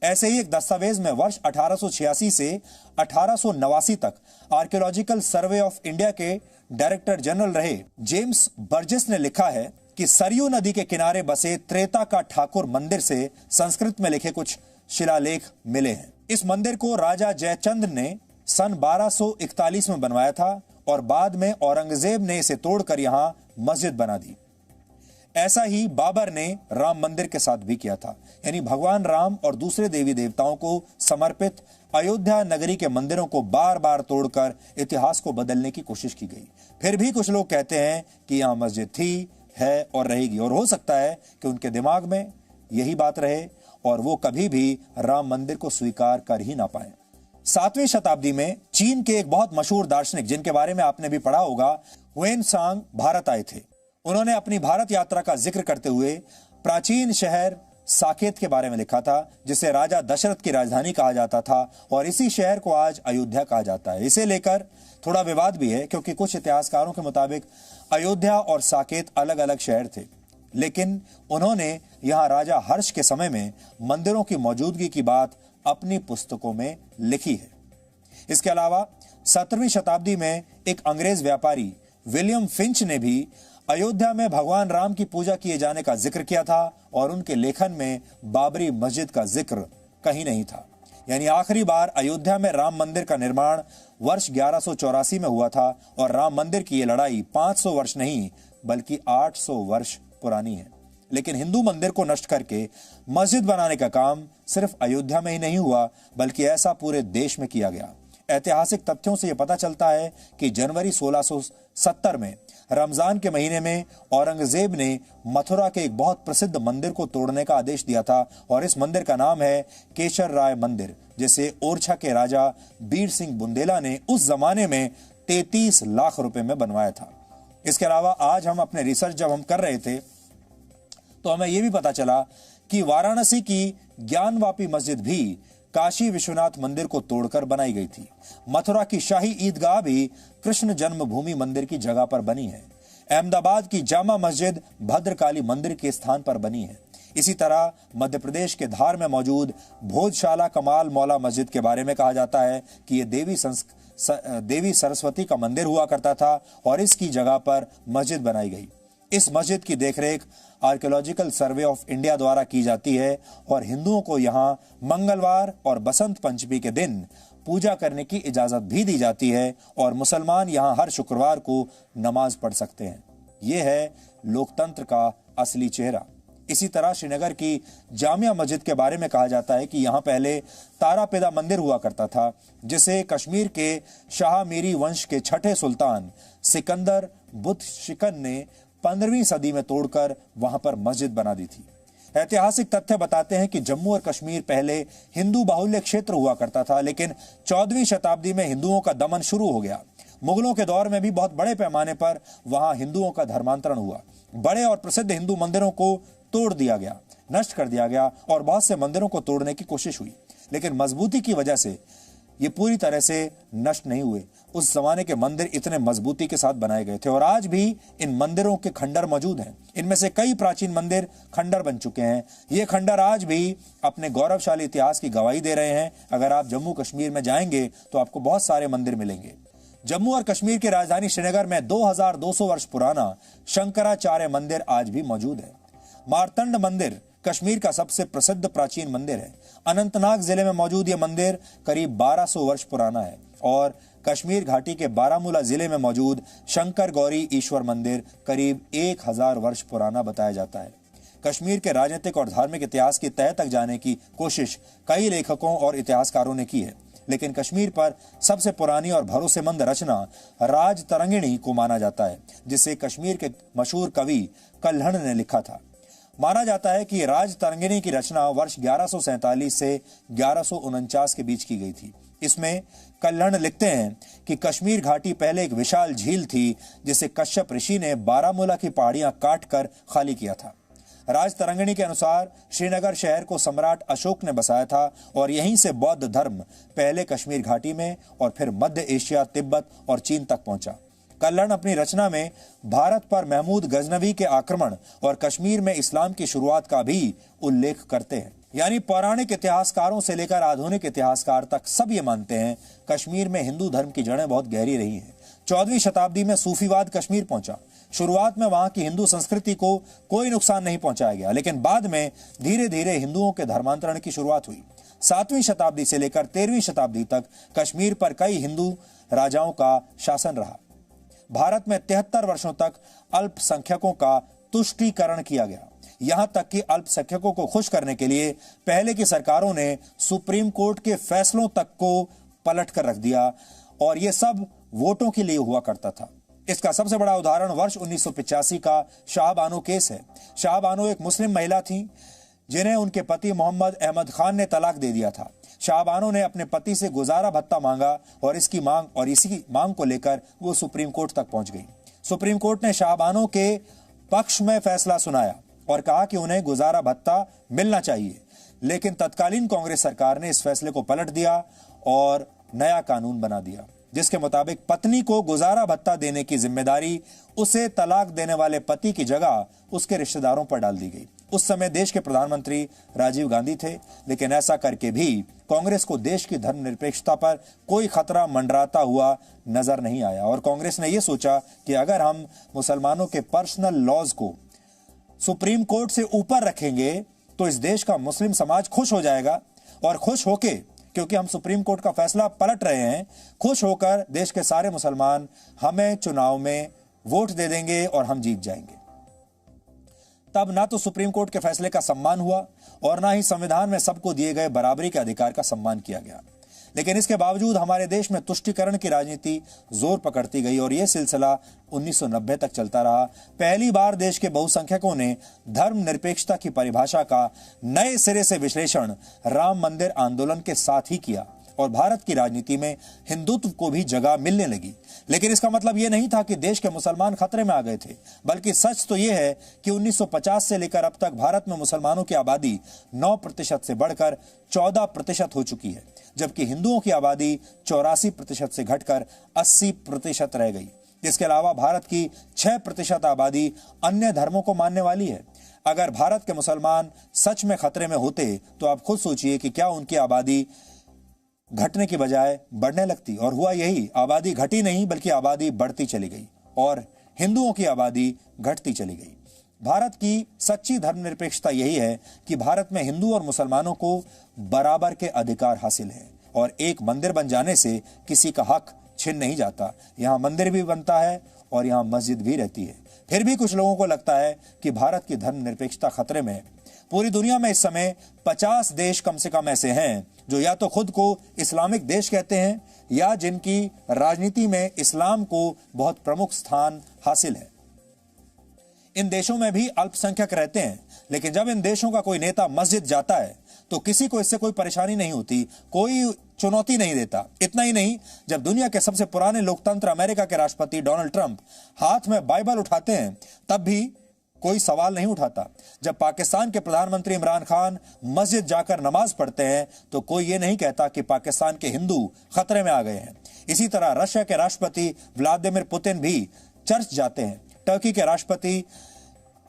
ऐसे ही एक दस्तावेज में वर्ष 1886 से 1889 तक आर्कियोलॉजिकल सर्वे ऑफ इंडिया के डायरेक्टर जनरल रहे जेम्स बर्जेस ने लिखा है कि सरयू नदी के किनारे बसे त्रेता का ठाकुर मंदिर से संस्कृत में लिखे कुछ शिलालेख मिले हैं। इस मंदिर को राजा जयचंद्र ने सन 1241 में बनवाया था और बाद में औरंगजेब ने इसे तोड़कर यहां मस्जिद बना दी। ऐसा ही बाबर ने राम मंदिर के साथ भी किया था, यानी भगवान राम और दूसरे देवी देवताओं को समर्पित अयोध्या नगरी के मंदिरों को बार बार तोड़कर इतिहास को बदलने की कोशिश की गई। फिर भी कुछ लोग कहते हैं कि यहां मस्जिद थी, है और रहेगी, और हो सकता है कि उनके दिमाग में यही बात रहे और वो कभी भी राम मंदिर को स्वीकार कर ही ना पाए। 7वीं शताब्दी में चीन के एक बहुत मशहूर दार्शनिक, जिनके बारे में आपने भी पढ़ा होगा, हुएनसांग भारत आए थे। उन्होंने अपनी भारत यात्रा का जिक्र करते हुए प्राचीन शहर साकेत के बारे में लिखा था, जिसे राजा दशरथ की राजधानी कहा जाता था, और इसी शहर को आज अयोध्या कहा जाता है। इसे लेकर थोड़ा विवाद भी है, क्योंकि कुछ इतिहासकारों के मुताबिक अयोध्या और साकेत अलग अलग शहर थे, लेकिन उन्होंने यहां राजा हर्ष के समय में मंदिरों की मौजूदगी की बात अपनी पुस्तकों में लिखी है। इसके अलावा 17वीं शताब्दी में एक अंग्रेज व्यापारी विलियम फिंच ने भी अयोध्या में भगवान राम की पूजा किए जाने का जिक्र किया था, और उनके लेखन में बाबरी मस्जिद का जिक्र कहीं नहीं था। यानी आखिरी बार अयोध्या में राम मंदिर का निर्माण वर्ष 1184 में हुआ था, और राम मंदिर की यह लड़ाई 500 वर्ष नहीं बल्कि 800 वर्ष पुरानी है। लेकिन हिंदू मंदिर को नष्ट करके मस्जिद बनाने का काम सिर्फ अयोध्या में ही नहीं हुआ, बल्कि ऐसा पूरे देश में किया गया। ऐतिहासिक तथ्यों से यह पता चलता है कि जनवरी 1670 में रमजान के महीने में औरंगजेब ने मथुरा के एक बहुत प्रसिद्ध मंदिर को तोड़ने का आदेश दिया था, और इस मंदिर का नाम है केशर राय मंदिर, जिसे ओरछा के राजा बीर सिंह बुंदेला ने उस जमाने में 33 लाख रुपए में बनवाया था। इसके अलावा आज हम अपने रिसर्च जब हम कर रहे थे तो हमें यह भी पता चला कि वाराणसी की ज्ञानवापी मस्जिद भी काशी विश्वनाथ मंदिर को तोड़कर बनाई गई थी। मथुरा की शाही ईदगाह भी कृष्ण जन्मभूमि मंदिर की जगह पर बनी है। अहमदाबाद की जामा मस्जिद भद्रकाली मंदिर के स्थान पर बनी है। इसी तरह मध्य प्रदेश के धार में मौजूद भोजशाला कमाल मौला मस्जिद के बारे में कहा जाता है कि यह देवी सरस्वती का मंदिर हुआ करता था, और इसकी जगह पर मस्जिद बनाई गई। इस मस्जिद की देखरेख आर्कियोलॉजिकल सर्वे ऑफ इंडिया द्वारा की जाती है, और हिंदुओं को यहां मंगलवार और बसंत पंचमी के दिन पूजा करने की इजाजत भी दी जाती है, और मुसलमान यहां हर शुक्रवार को नमाज पढ़ सकते हैं। यह है लोकतंत्र का असली चेहरा। इसी तरह श्रीनगर की जामिया मस्जिद के बारे में कहा जाता है कि यहां पहले तारापेदा मंदिर हुआ करता था, जिसे कश्मीर के शाह मीरी वंश के छठे सुल्तान सिकंदर बुत शिकन ने 15वीं सदी में तोड़कर वहां पर मस्जिद बना दी थी। ऐतिहासिक तथ्य बताते हैं कि जम्मू और कश्मीर पहले हिंदू बाहुल्य क्षेत्र हुआ करता था, लेकिन 14वीं शताब्दी में हिंदुओं का दमन शुरू हो गया। मुगलों के दौर में भी बहुत बड़े पैमाने पर वहां हिंदुओं का धर्मांतरण हुआ। बड़े और प्रसिद्ध हिंदू मंदिरों को तोड़ दिया गया, नष्ट कर दिया गया, और बहुत से मंदिरों को तोड़ने की कोशिश हुई, लेकिन मजबूती की वजह से ये पूरी तरह से नष्ट नहीं हुए। उस जमाने के मंदिर इतने मजबूती के साथ बनाए गए थे, और आज भी इन मंदिरों के खंडर मौजूद हैं। इनमें से कई प्राचीन मंदिर खंडर बन चुके हैं। ये खंडर आज भी अपने गौरवशाली इतिहास की गवाही दे रहे हैं। अगर आप जम्मू कश्मीर में जाएंगे तो आपको बहुत सारे मंदिर मिलेंगे। जम्मू और कश्मीर की राजधानी श्रीनगर में 2200 वर्ष पुराना शंकराचार्य मंदिर आज भी मौजूद है। मारतंड मंदिर कश्मीर का सबसे प्रसिद्ध प्राचीन मंदिर है। अनंतनाग जिले में मौजूद यह मंदिर करीब 1200 वर्ष पुराना है, और कश्मीर घाटी के बारामूला जिले में मौजूद शंकर गौरी ईश्वर मंदिर करीब 1000 वर्ष पुराना बताया जाता है। कश्मीर के राजनीतिक और धार्मिक इतिहास की तह तक जाने की कोशिश कई लेखकों और इतिहासकारों ने की है, लेकिन कश्मीर पर सबसे पुरानी और भरोसेमंद रचना राज तरंगिणी को माना जाता है, जिसे कश्मीर के मशहूर कवि कल्हण ने लिखा था। माना जाता है कि राज तरंगिणी की रचना वर्ष 1147 से 1149 के बीच की गई थी। इसमें कल्हण लिखते हैं कि कश्मीर घाटी पहले एक विशाल झील थी, जिसे कश्यप ऋषि ने बारामूला की पहाड़ियां काटकर खाली किया था। राज तरंगिणी के अनुसार श्रीनगर शहर को सम्राट अशोक ने बसाया था और यहीं से बौद्ध धर्म पहले कश्मीर घाटी में और फिर मध्य एशिया, तिब्बत और चीन तक पहुंचा। कल्हण अपनी रचना में भारत पर महमूद गजनवी के आक्रमण और कश्मीर में इस्लाम की शुरुआत का भी उल्लेख करते हैं। यानी पौराणिक इतिहासकारों से लेकर आधुनिक इतिहासकार तक सब ये मानते हैं कश्मीर में हिंदू धर्म की जड़ें बहुत गहरी रही हैं। 14वीं शताब्दी में सूफीवाद कश्मीर पहुंचा। शुरुआत में वहां की हिंदू संस्कृति को कोई नुकसान नहीं पहुंचाया गया, लेकिन बाद में धीरे धीरे हिंदुओं के धर्मांतरण की शुरुआत हुई। 7वीं शताब्दी से लेकर 13वीं शताब्दी तक कश्मीर पर कई हिंदू राजाओं का शासन रहा। भारत में 73 वर्षों तक अल्पसंख्यकों का तुष्टीकरण किया गया। यहां तक कि अल्पसंख्यकों को खुश करने के लिए पहले की सरकारों ने सुप्रीम कोर्ट के फैसलों तक को पलट कर रख दिया और यह सब वोटों के लिए हुआ करता था। इसका सबसे बड़ा उदाहरण वर्ष 1985 का शाहबानो केस है। शाहबानो एक मुस्लिम महिला थी जिन्हें उनके पति मोहम्मद अहमद खान ने तलाक दे दिया था। शाहबानो ने अपने पति से गुजारा भत्ता मांगा और इसी मांग को लेकर वो सुप्रीम कोर्ट तक पहुंच गई। सुप्रीम कोर्ट ने शाहबानो के पक्ष में फैसला सुनाया और कहा कि उन्हें गुजारा भत्ता मिलना चाहिए, लेकिन तत्कालीन कांग्रेस सरकार ने इस फैसले को पलट दिया और नया कानून बना दिया, जिसके मुताबिक पत्नी को गुजारा भत्ता देने की जिम्मेदारी उसे तलाक देने वाले पति की जगह उसके रिश्तेदारों पर डाल दी गई। उस समय देश के प्रधानमंत्री राजीव गांधी थे, लेकिन ऐसा करके भी कांग्रेस को देश की धर्मनिरपेक्षता पर कोई खतरा मंडराता हुआ नजर नहीं आया और कांग्रेस ने यह सोचा कि अगर हम मुसलमानों के पर्सनल लॉज को सुप्रीम कोर्ट से ऊपर रखेंगे तो इस देश का मुस्लिम समाज खुश हो जाएगा और खुश होके, क्योंकि हम सुप्रीम कोर्ट का फैसला पलट रहे हैं, खुश होकर देश के सारे मुसलमान हमें चुनाव में वोट दे देंगे और हम जीत जाएंगे। तब ना तो सुप्रीम कोर्ट के फैसले का सम्मान हुआ और ना ही संविधान में सबको दिए गए बराबरी के अधिकार का सम्मान किया गया। लेकिन इसके बावजूद हमारे देश में तुष्टीकरण की राजनीति जोर पकड़ती गई और यह सिलसिला 1990 तक चलता रहा। पहली बार देश के बहुसंख्यकों ने धर्मनिरपेक्षता की परिभाषा का नए सिरे से विश्लेषण राम मंदिर आंदोलन के साथ ही किया और भारत की राजनीति में हिंदुत्व को भी जगह मिलने लगी। लेकिन इसका मतलब यह नहीं था कि देश के मुसलमान खतरे में आ गए थे, बल्कि सच तो यह है कि 1950 से लेकर अब तक भारत में मुसलमानों की आबादी 9% से बढ़कर 14% हो चुकी है, जबकि हिंदुओं की आबादी 84% से घटकर 80% रह गई। इसके अलावा भारत की 6% आबादी अन्य धर्मों को मानने वाली है। अगर भारत के मुसलमान सच में खतरे में होते तो आप खुद सोचिए कि क्या उनकी आबादी घटने की बजाय बढ़ने लगती। और हुआ यही, आबादी घटी नहीं बल्कि आबादी बढ़ती चली गई और हिंदुओं की आबादी घटती चली गई। भारत की सच्ची धर्मनिरपेक्षता यही है कि भारत में हिंदू और मुसलमानों को बराबर के अधिकार हासिल है और एक मंदिर बन जाने से किसी का हक छिन नहीं जाता। यहाँ मंदिर भी बनता है और यहाँ मस्जिद भी रहती है। फिर भी कुछ लोगों को लगता है कि भारत की धर्मनिरपेक्षता खतरे में है। पूरी दुनिया में इस समय 50 देश कम से कम ऐसे हैं जो या तो खुद को इस्लामिक देश कहते हैं या जिनकी राजनीति में इस्लाम को बहुत प्रमुख स्थान हासिल है। इन देशों में भी अल्पसंख्यक रहते हैं, लेकिन जब इन देशों का कोई नेता मस्जिद जाता है तो किसी को इससे कोई परेशानी नहीं होती, कोई चुनौती नहीं देता। इतना ही नहीं, जब दुनिया के सबसे पुराने लोकतंत्र अमेरिका के राष्ट्रपति डोनाल्ड ट्रंप हाथ में बाइबल उठाते हैं तब भी कोई सवाल नहीं उठाता। जब पाकिस्तान के प्रधानमंत्री इमरान खान मस्जिद जाकर नमाज पढ़ते हैं तो कोई ये नहीं कहता कि पाकिस्तान के हिंदू खतरे में आ गए हैं। इसी तरह रशिया के राष्ट्रपति व्लादिमीर पुतिन भी चर्च जाते हैं। टर्की के राष्ट्रपति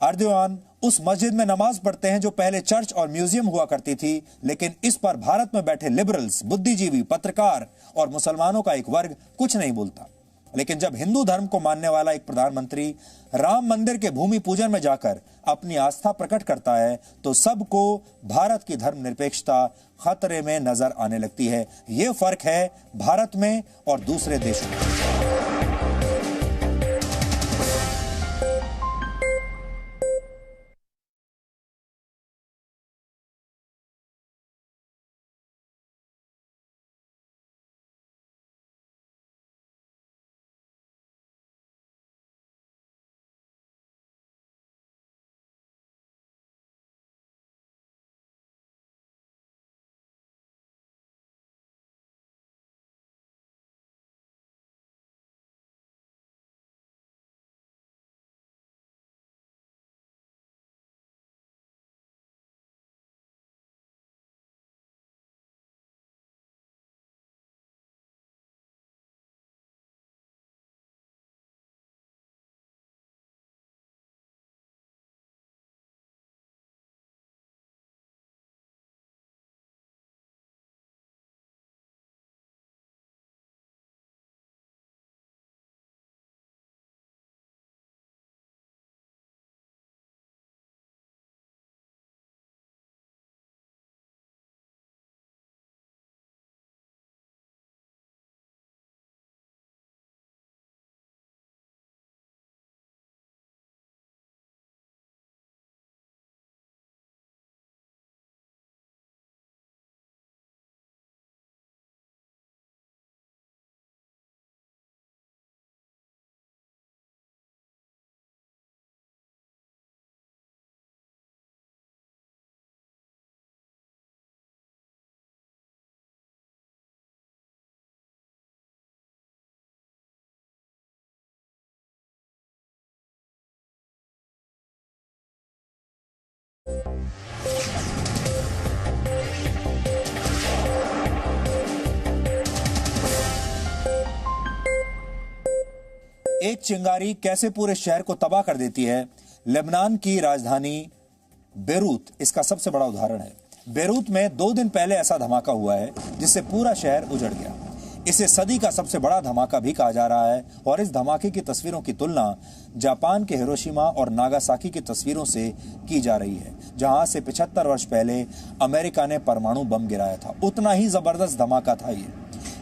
अर्दोआन उस मस्जिद में नमाज पढ़ते हैं जो पहले चर्च और म्यूजियम हुआ करती थी। लेकिन इस पर भारत में बैठे लिबरल्स, बुद्धिजीवी, पत्रकार और मुसलमानों का एक वर्ग कुछ नहीं बोलता। लेकिन जब हिंदू धर्म को मानने वाला एक प्रधानमंत्री राम मंदिर के भूमि पूजन में जाकर अपनी आस्था प्रकट करता है तो सबको भारत की धर्मनिरपेक्षता खतरे में नजर आने लगती है। यह फर्क है भारत में और दूसरे देशों में। एक चिंगारी कैसे पूरे शहर को तबाह कर देती है। लेबनान की राजधानी बेरूत इसका सबसे बड़ा उदाहरण है। बेरूत में 2 दिन पहले ऐसा धमाका हुआ है जिससे पूरा शहर उजड़ गया। इसे सदी का सबसे बड़ा धमाका भी कहा जा रहा है और इस धमाके की तस्वीरों की तुलना जापान के हिरोशिमा और नागासाकी की तस्वीरों से की जा रही है, जहां से 75 वर्ष पहले अमेरिका ने परमाणु बम गिराया था। उतना ही जबरदस्त धमाका था ये।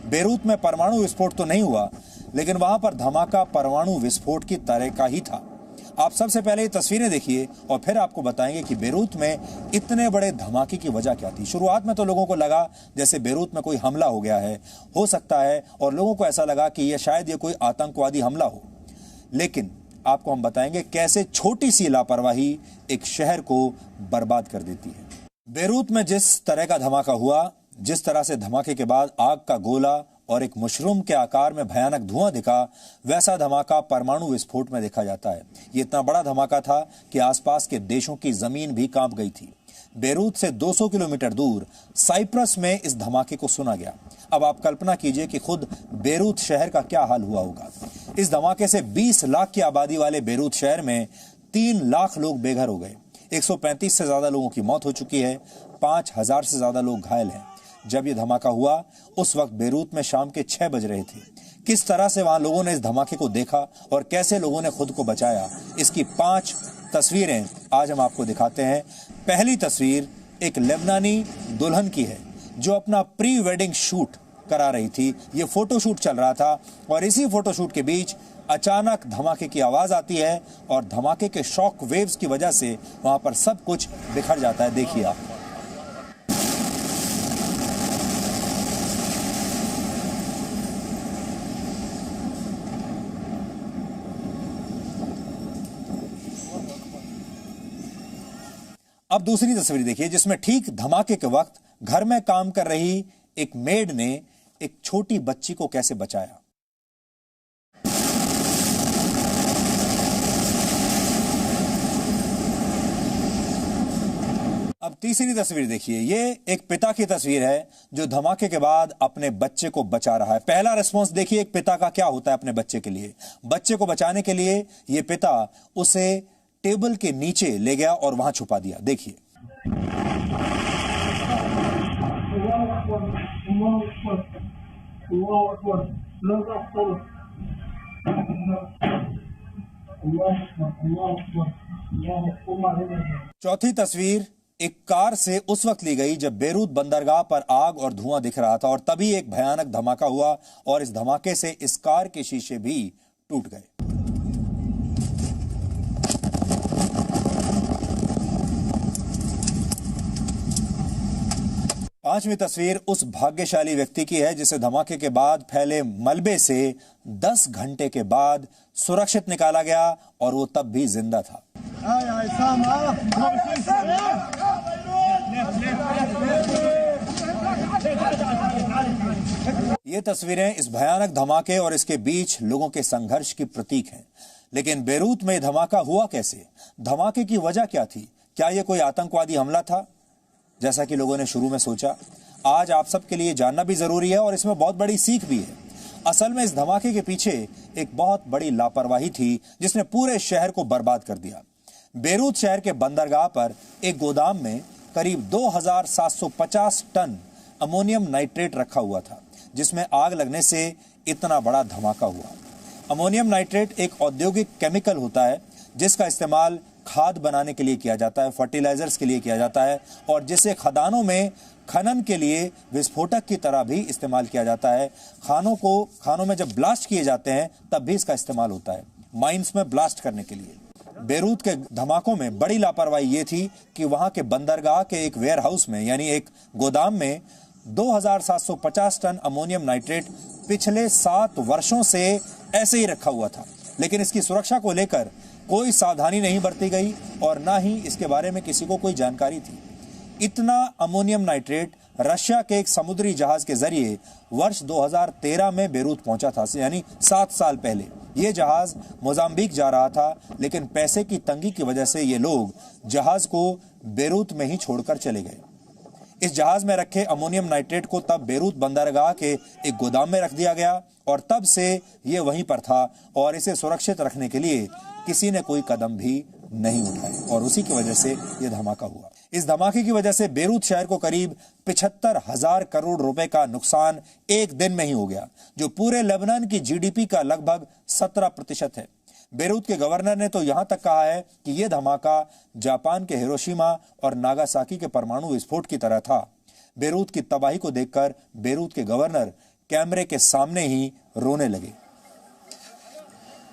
बेरूत में परमाणु विस्फोट तो नहीं हुआ, लेकिन वहां पर धमाका परमाणु विस्फोट की तरह का ही था। आप सबसे पहले ये तस्वीरें देखिए और फिर आपको बताएंगे कि बेरूत में इतने बड़े धमाके की वजह क्या थी। शुरुआत में तो लोगों को लगा जैसे बेरूत में कोई हमला हो गया है, हो सकता है, और लोगों को ऐसा लगा कि शायद ये कोई आतंकवादी हमला हो। लेकिन आपको हम बताएंगे कैसे छोटी सी लापरवाही एक शहर को बर्बाद कर देती है। बेरूत में जिस तरह का धमाका हुआ, जिस तरह से धमाके के बाद आग का गोला और एक मशरूम के आकार में भयानक धुआं दिखा, वैसा धमाका परमाणु विस्फोट में देखा जाता है। ये इतना बड़ा धमाका था कि आसपास के देशों की जमीन भी कांप गई थी। बेरूत से 200 किलोमीटर दूर साइप्रस में इस धमाके को सुना गया। अब आप कल्पना कीजिए कि खुद बेरूत शहर का क्या हाल हुआ होगा। इस धमाके से 20 लाख की आबादी वाले बेरूत शहर में 3 लाख लोग बेघर हो गए। 135 से ज्यादा लोगों की मौत हो चुकी है, 5000 से ज्यादा लोग घायल हैं। जब यह धमाका हुआ उस वक्त बेरूत में शाम के 6 बज रहे थे। किस तरह से वहां लोगों ने इस धमाके को देखा और कैसे लोगों ने खुद को बचाया, इसकी 5 तस्वीरें आज हम आपको दिखाते हैं। पहली तस्वीर एक लेबनानी दुल्हन की है जो अपना प्री वेडिंग शूट करा रही थी। ये फोटोशूट चल रहा था और इसी फोटोशूट के बीच अचानक धमाके की आवाज आती है और धमाके के शॉक वेव्स की वजह से वहां पर सब कुछ बिखर जाता है। देखिए आप। अब दूसरी तस्वीर देखिए जिसमें ठीक धमाके के वक्त घर में काम कर रही एक मेड ने एक छोटी बच्ची को कैसे बचाया। अब तीसरी तस्वीर देखिए, ये एक पिता की तस्वीर है जो धमाके के बाद अपने बच्चे को बचा रहा है। पहला रिस्पॉन्स देखिए एक पिता का क्या होता है अपने बच्चे के लिए। बच्चे को बचाने के लिए ये पिता उसे टेबल के नीचे ले गया और वहां छुपा दिया। देखिए। चौथी तस्वीर एक कार से उस वक्त ली गई जब बेरूत बंदरगाह पर आग और धुआं दिख रहा था और तभी एक भयानक धमाका हुआ और इस धमाके से इस कार के शीशे भी टूट गए। पांचवी तस्वीर उस भाग्यशाली व्यक्ति की है जिसे धमाके के बाद फैले मलबे से 10 घंटे के बाद सुरक्षित निकाला गया और वो तब भी जिंदा था। ये तस्वीरें इस भयानक धमाके और इसके बीच लोगों के संघर्ष की प्रतीक हैं। लेकिन बेरूत में धमाका हुआ कैसे? धमाके की वजह क्या थी? क्या यह कोई आतंकवादी हमला था जैसा कि लोगों ने शुरू में सोचा? आज आप सबके लिए जानना भी जरूरी है और इसमें बहुत बड़ी सीख भी है। असल में इस धमाके के पीछे एक बहुत बड़ी लापरवाही थी जिसने पूरे शहर को बर्बाद कर दिया। बेरूत शहर के बंदरगाह पर एक गोदाम में करीब 2750 टन अमोनियम नाइट्रेट रखा हुआ था जिसमें आग लगने से इतना बड़ा धमाका हुआ। अमोनियम नाइट्रेट एक औद्योगिक केमिकल होता है जिसका इस्तेमाल खाद बनाने के लिए किया जाता है, फर्टिलाइजर्स के लिए किया जाता है और जिसे खदानों में खनन के लिए विस्फोटक की तरह भी इस्तेमाल किया जाता है। खानों में जब ब्लास्ट किए जाते हैं तब भी इसका इस्तेमाल होता है, माइंस में ब्लास्ट करने के लिए। बेरूत के धमाकों में बड़ी लापरवाही ये थी कि वहां के बंदरगाह के एक वेयर हाउस में यानी एक गोदाम में 2750 टन अमोनियम नाइट्रेट पिछले 7 वर्षों से ऐसे ही रखा हुआ था, लेकिन इसकी सुरक्षा को लेकर कोई सावधानी नहीं बरती गई और ना ही इसके बारे में किसी को कोई जानकारी थी। इतना अमोनियम नाइट्रेट रशिया के एक समुद्री जहाज के जरिए वर्ष 2013 में बेरूत पहुंचा था, यानी 7 साल पहले। यह जहाज मोजाम्बिक जा रहा था, लेकिन पैसे की तंगी की वजह से ये लोग जहाज को बेरूत में ही छोड़कर चले गए। इस जहाज में रखे अमोनियम नाइट्रेट को तब बेरूत बंदरगाह के एक गोदाम में रख दिया गया और तब से ये वहीं पर था और इसे सुरक्षित रखने के लिए किसी ने कोई कदम भी नहीं उठाए और उसी की वजह से यह धमाका हुआ। इस धमाके की वजह से बेरूत शहर को करीब 75,000 करोड़ रुपए का नुकसान एक दिन में ही हो गया, जो पूरे लेबनान की जीडीपी का लगभग 17% है। बेरूत के गवर्नर ने तो यहां तक कहा है कि यह धमाका जापान के हिरोशिमा और नागासाकी के परमाणु विस्फोट की तरह था। बेरूत की तबाही को देखकर बेरूत के गवर्नर कैमरे के सामने ही रोने लगे।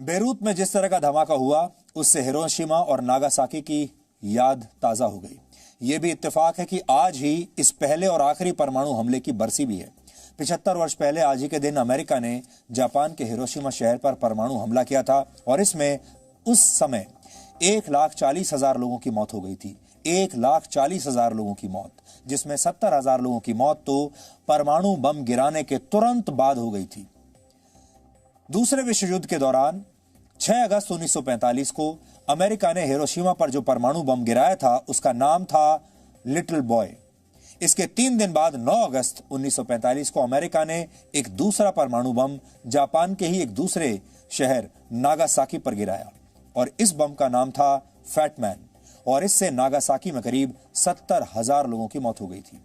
बेरूत में जिस तरह का धमाका हुआ उससे हिरोशिमा और नागासाकी की याद ताजा हो गई। यह भी इत्तेफाक है कि आज ही इस पहले और आखिरी परमाणु हमले की बरसी भी है। 75 वर्ष पहले आज ही के दिन अमेरिका ने जापान के हिरोशिमा शहर पर परमाणु हमला किया था और इसमें उस समय 1,40,000 लोगों की मौत हो गई थी। 1,40,000 लोगों की मौत, जिसमें 70,000 लोगों की मौत तो परमाणु बम गिराने के तुरंत बाद हो गई थी। दूसरे विश्व युद्ध के दौरान 6 अगस्त 1945 को अमेरिका ने हिरोशिमा पर जो परमाणु बम गिराया था उसका नाम था लिटिल बॉय। इसके 3 दिन बाद 9 अगस्त 1945 को अमेरिका ने एक दूसरा परमाणु बम जापान के ही एक दूसरे शहर नागासाकी पर गिराया और इस बम का नाम था फैटमैन और इससे नागासाकी में करीब 70,000 लोगों की मौत हो गई थी।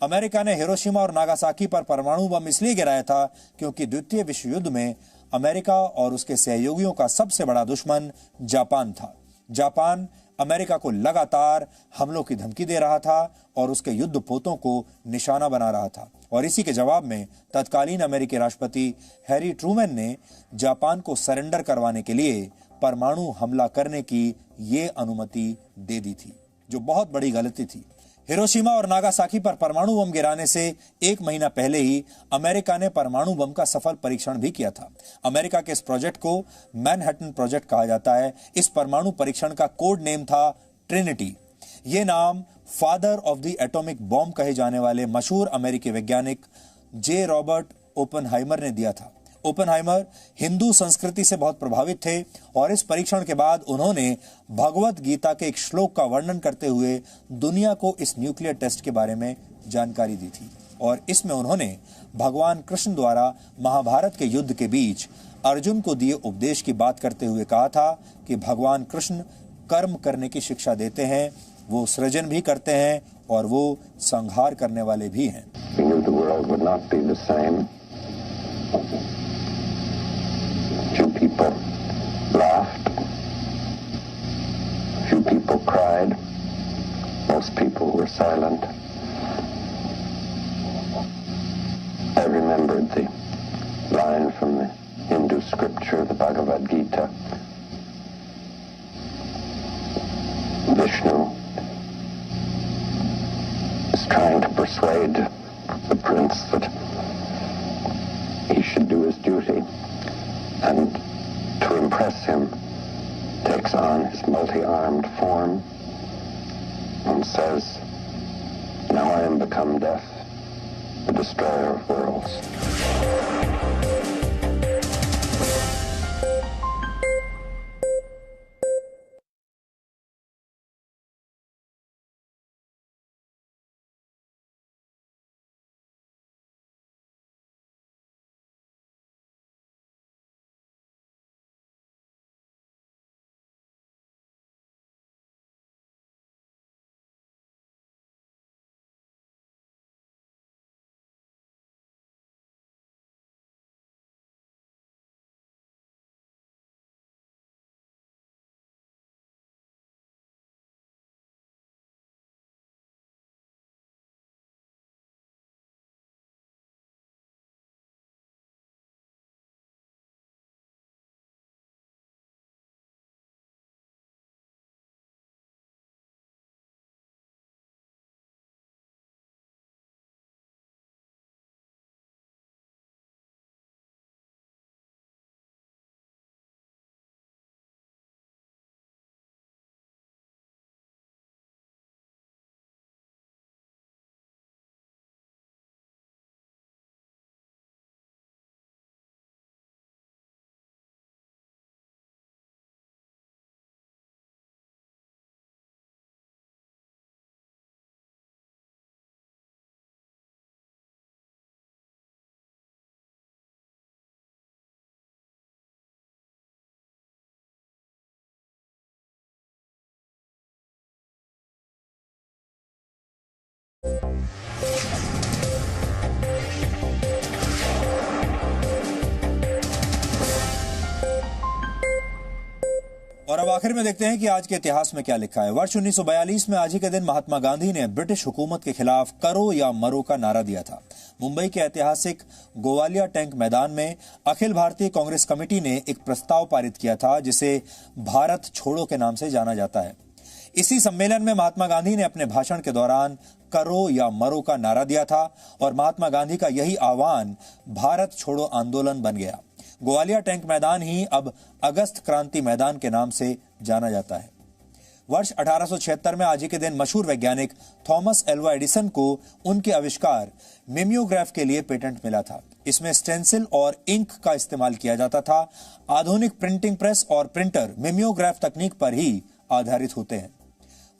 अमेरिका ने हिरोशिमा और नागासाकी पर परमाणु बम इसलिए गिराया था क्योंकि द्वितीय विश्व युद्ध में अमेरिका और उसके सहयोगियों का सबसे बड़ा दुश्मन जापान था। जापान अमेरिका को लगातार हमलों की धमकी दे रहा था और उसके युद्ध पोतों को निशाना बना रहा था और इसी के जवाब में तत्कालीन अमेरिकी राष्ट्रपति हैरी ट्रूमैन ने जापान को सरेंडर करवाने के लिए परमाणु हमला करने की ये अनुमति दे दी थी, जो बहुत बड़ी गलती थी। हिरोशिमा और नागासाकी पर परमाणु बम गिराने से 1 महीना पहले ही अमेरिका ने परमाणु बम का सफल परीक्षण भी किया था। अमेरिका के इस प्रोजेक्ट को मैनहट्टन प्रोजेक्ट कहा जाता है। इस परमाणु परीक्षण का कोड नेम था ट्रिनिटी। ये नाम father of the atomic bomb कहे जाने वाले मशहूर अमेरिकी वैज्ञानिक जे रॉबर्ट ओपेनहाइमर ने दिया था। ओपेनहाइमर हिंदू संस्कृति से बहुत प्रभावित थे और इस परीक्षण के बाद उन्होंने भगवत गीता के एक श्लोक का वर्णन करते हुए दुनिया को इस न्यूक्लियर टेस्ट के बारे में जानकारी दी थी और इसमें उन्होंने भगवान कृष्ण द्वारा महाभारत के युद्ध के बीच अर्जुन को दिए उपदेश की बात करते हुए कहा था कि भगवान कृष्ण कर्म करने की शिक्षा देते हैं, वो सृजन भी करते हैं और वो संहार करने वाले भी हैं। Few people laughed, few people cried, most people were silent. I remembered the line from the Hindu scripture, the Bhagavad Gita. Vishnu is trying to persuade the prince that he should do his duty, and to impress him takes on his multi-armed form and says, "Now I am become death, the destroyer of worlds." और अब आखिर में देखते हैं कि आज के इतिहास में क्या लिखा है। वर्ष 1942 में आज ही के दिन महात्मा गांधी ने ब्रिटिश हुकूमत के खिलाफ करो या मरो का नारा दिया था। मुंबई के ऐतिहासिक गोवालिया टैंक मैदान में अखिल भारतीय कांग्रेस कमेटी ने एक प्रस्ताव पारित किया था जिसे भारत छोड़ो के नाम से जाना जाता है। इसी सम्मेलन में महात्मा गांधी ने अपने भाषण के दौरान करो या मरो का नारा दिया था और महात्मा गांधी का यही आह्वान भारत छोड़ो आंदोलन बन गया। गोवालिया टैंक मैदान ही अब अगस्त क्रांति मैदान के नाम से जाना जाता है। वर्ष 1876 में आज ही के दिन मशहूर वैज्ञानिक थॉमस एल्वा एडिसन को उनके आविष्कार मिमियोग्राफ के लिए पेटेंट मिला था। इसमें स्टेंसिल और इंक का इस्तेमाल किया जाता था। आधुनिक प्रिंटिंग प्रेस और प्रिंटर मिमियोग्राफ तकनीक पर ही आधारित होते हैं।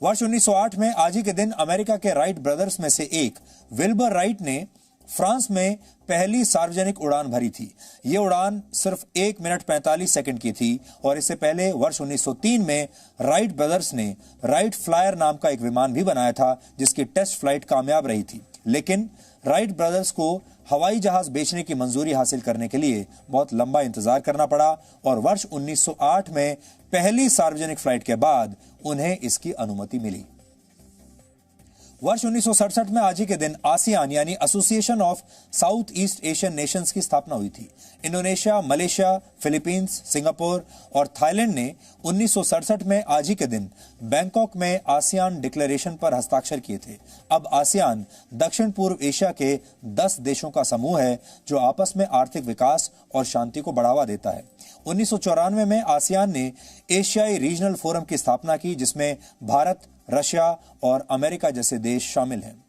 वर्ष 1908 में आज ही के दिन अमेरिका के राइट ब्रदर्स में से एक विल्बर राइट ने फ्रांस में पहली सार्वजनिक उड़ान भरी थी। ये उड़ान सिर्फ 1 मिनट 45 सेकंड की थी और इससे पहले वर्ष 1903 में राइट ब्रदर्स ने राइट फ्लायर नाम का एक विमान भी बनाया था जिसकी टेस्ट फ्लाइट कामयाब रही थी। लेकिन राइट ब्रदर्स को हवाई जहाज बेचने की मंजूरी हासिल करने के लिए बहुत लंबा इंतजार करना पड़ा और वर्ष 1908 में पहली सार्वजनिक फ्लाइट के बाद उन्हें इसकी अनुमति मिली। वर्ष 1967 में आज ही के दिन आसियान यानी association of south east Asian Nations की स्थापना हुई थी। इंडोनेशिया, मलेशिया, फिलीपींस, सिंगापुर और थाईलैंड ने 1967 में आज ही के दिन बैंकॉक में आसियान डिक्लेरेशन पर हस्ताक्षर किए थे। अब आसियान दक्षिण पूर्व एशिया के 10 देशों का समूह है जो आपस में आर्थिक विकास और शांति को बढ़ावा देता है। 1994 में आसियान ने एशियाई रीजनल फोरम की स्थापना की जिसमें भारत, रशिया और अमेरिका जैसे देश शामिल हैं।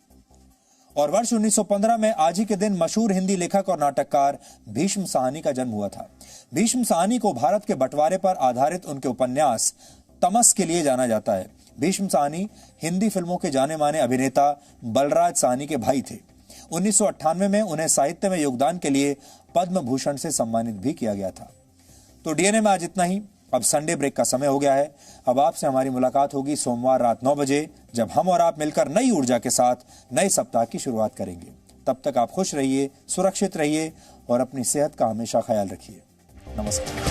और वर्ष 1915 में आज ही के दिन मशहूर हिंदी लेखक और नाटककार भीष्म साहनी का जन्म हुआ था। भीष्म साहनी को भारत के बंटवारे पर आधारित उनके उपन्यास तमस के लिए जाना जाता है। भीष्म साहनी हिंदी फिल्मों के जाने माने अभिनेता बलराज साहनी के भाई थे। 1998 में उन्हें साहित्य में योगदान के लिए पद्म भूषण से सम्मानित भी किया गया था। तो डीएनए में आज इतना ही। अब संडे ब्रेक का समय हो गया है। अब आपसे हमारी मुलाकात होगी सोमवार रात 9 बजे जब हम और आप मिलकर नई ऊर्जा के साथ नए सप्ताह की शुरुआत करेंगे। तब तक आप खुश रहिए, सुरक्षित रहिए और अपनी सेहत का हमेशा ख्याल रखिए। नमस्कार।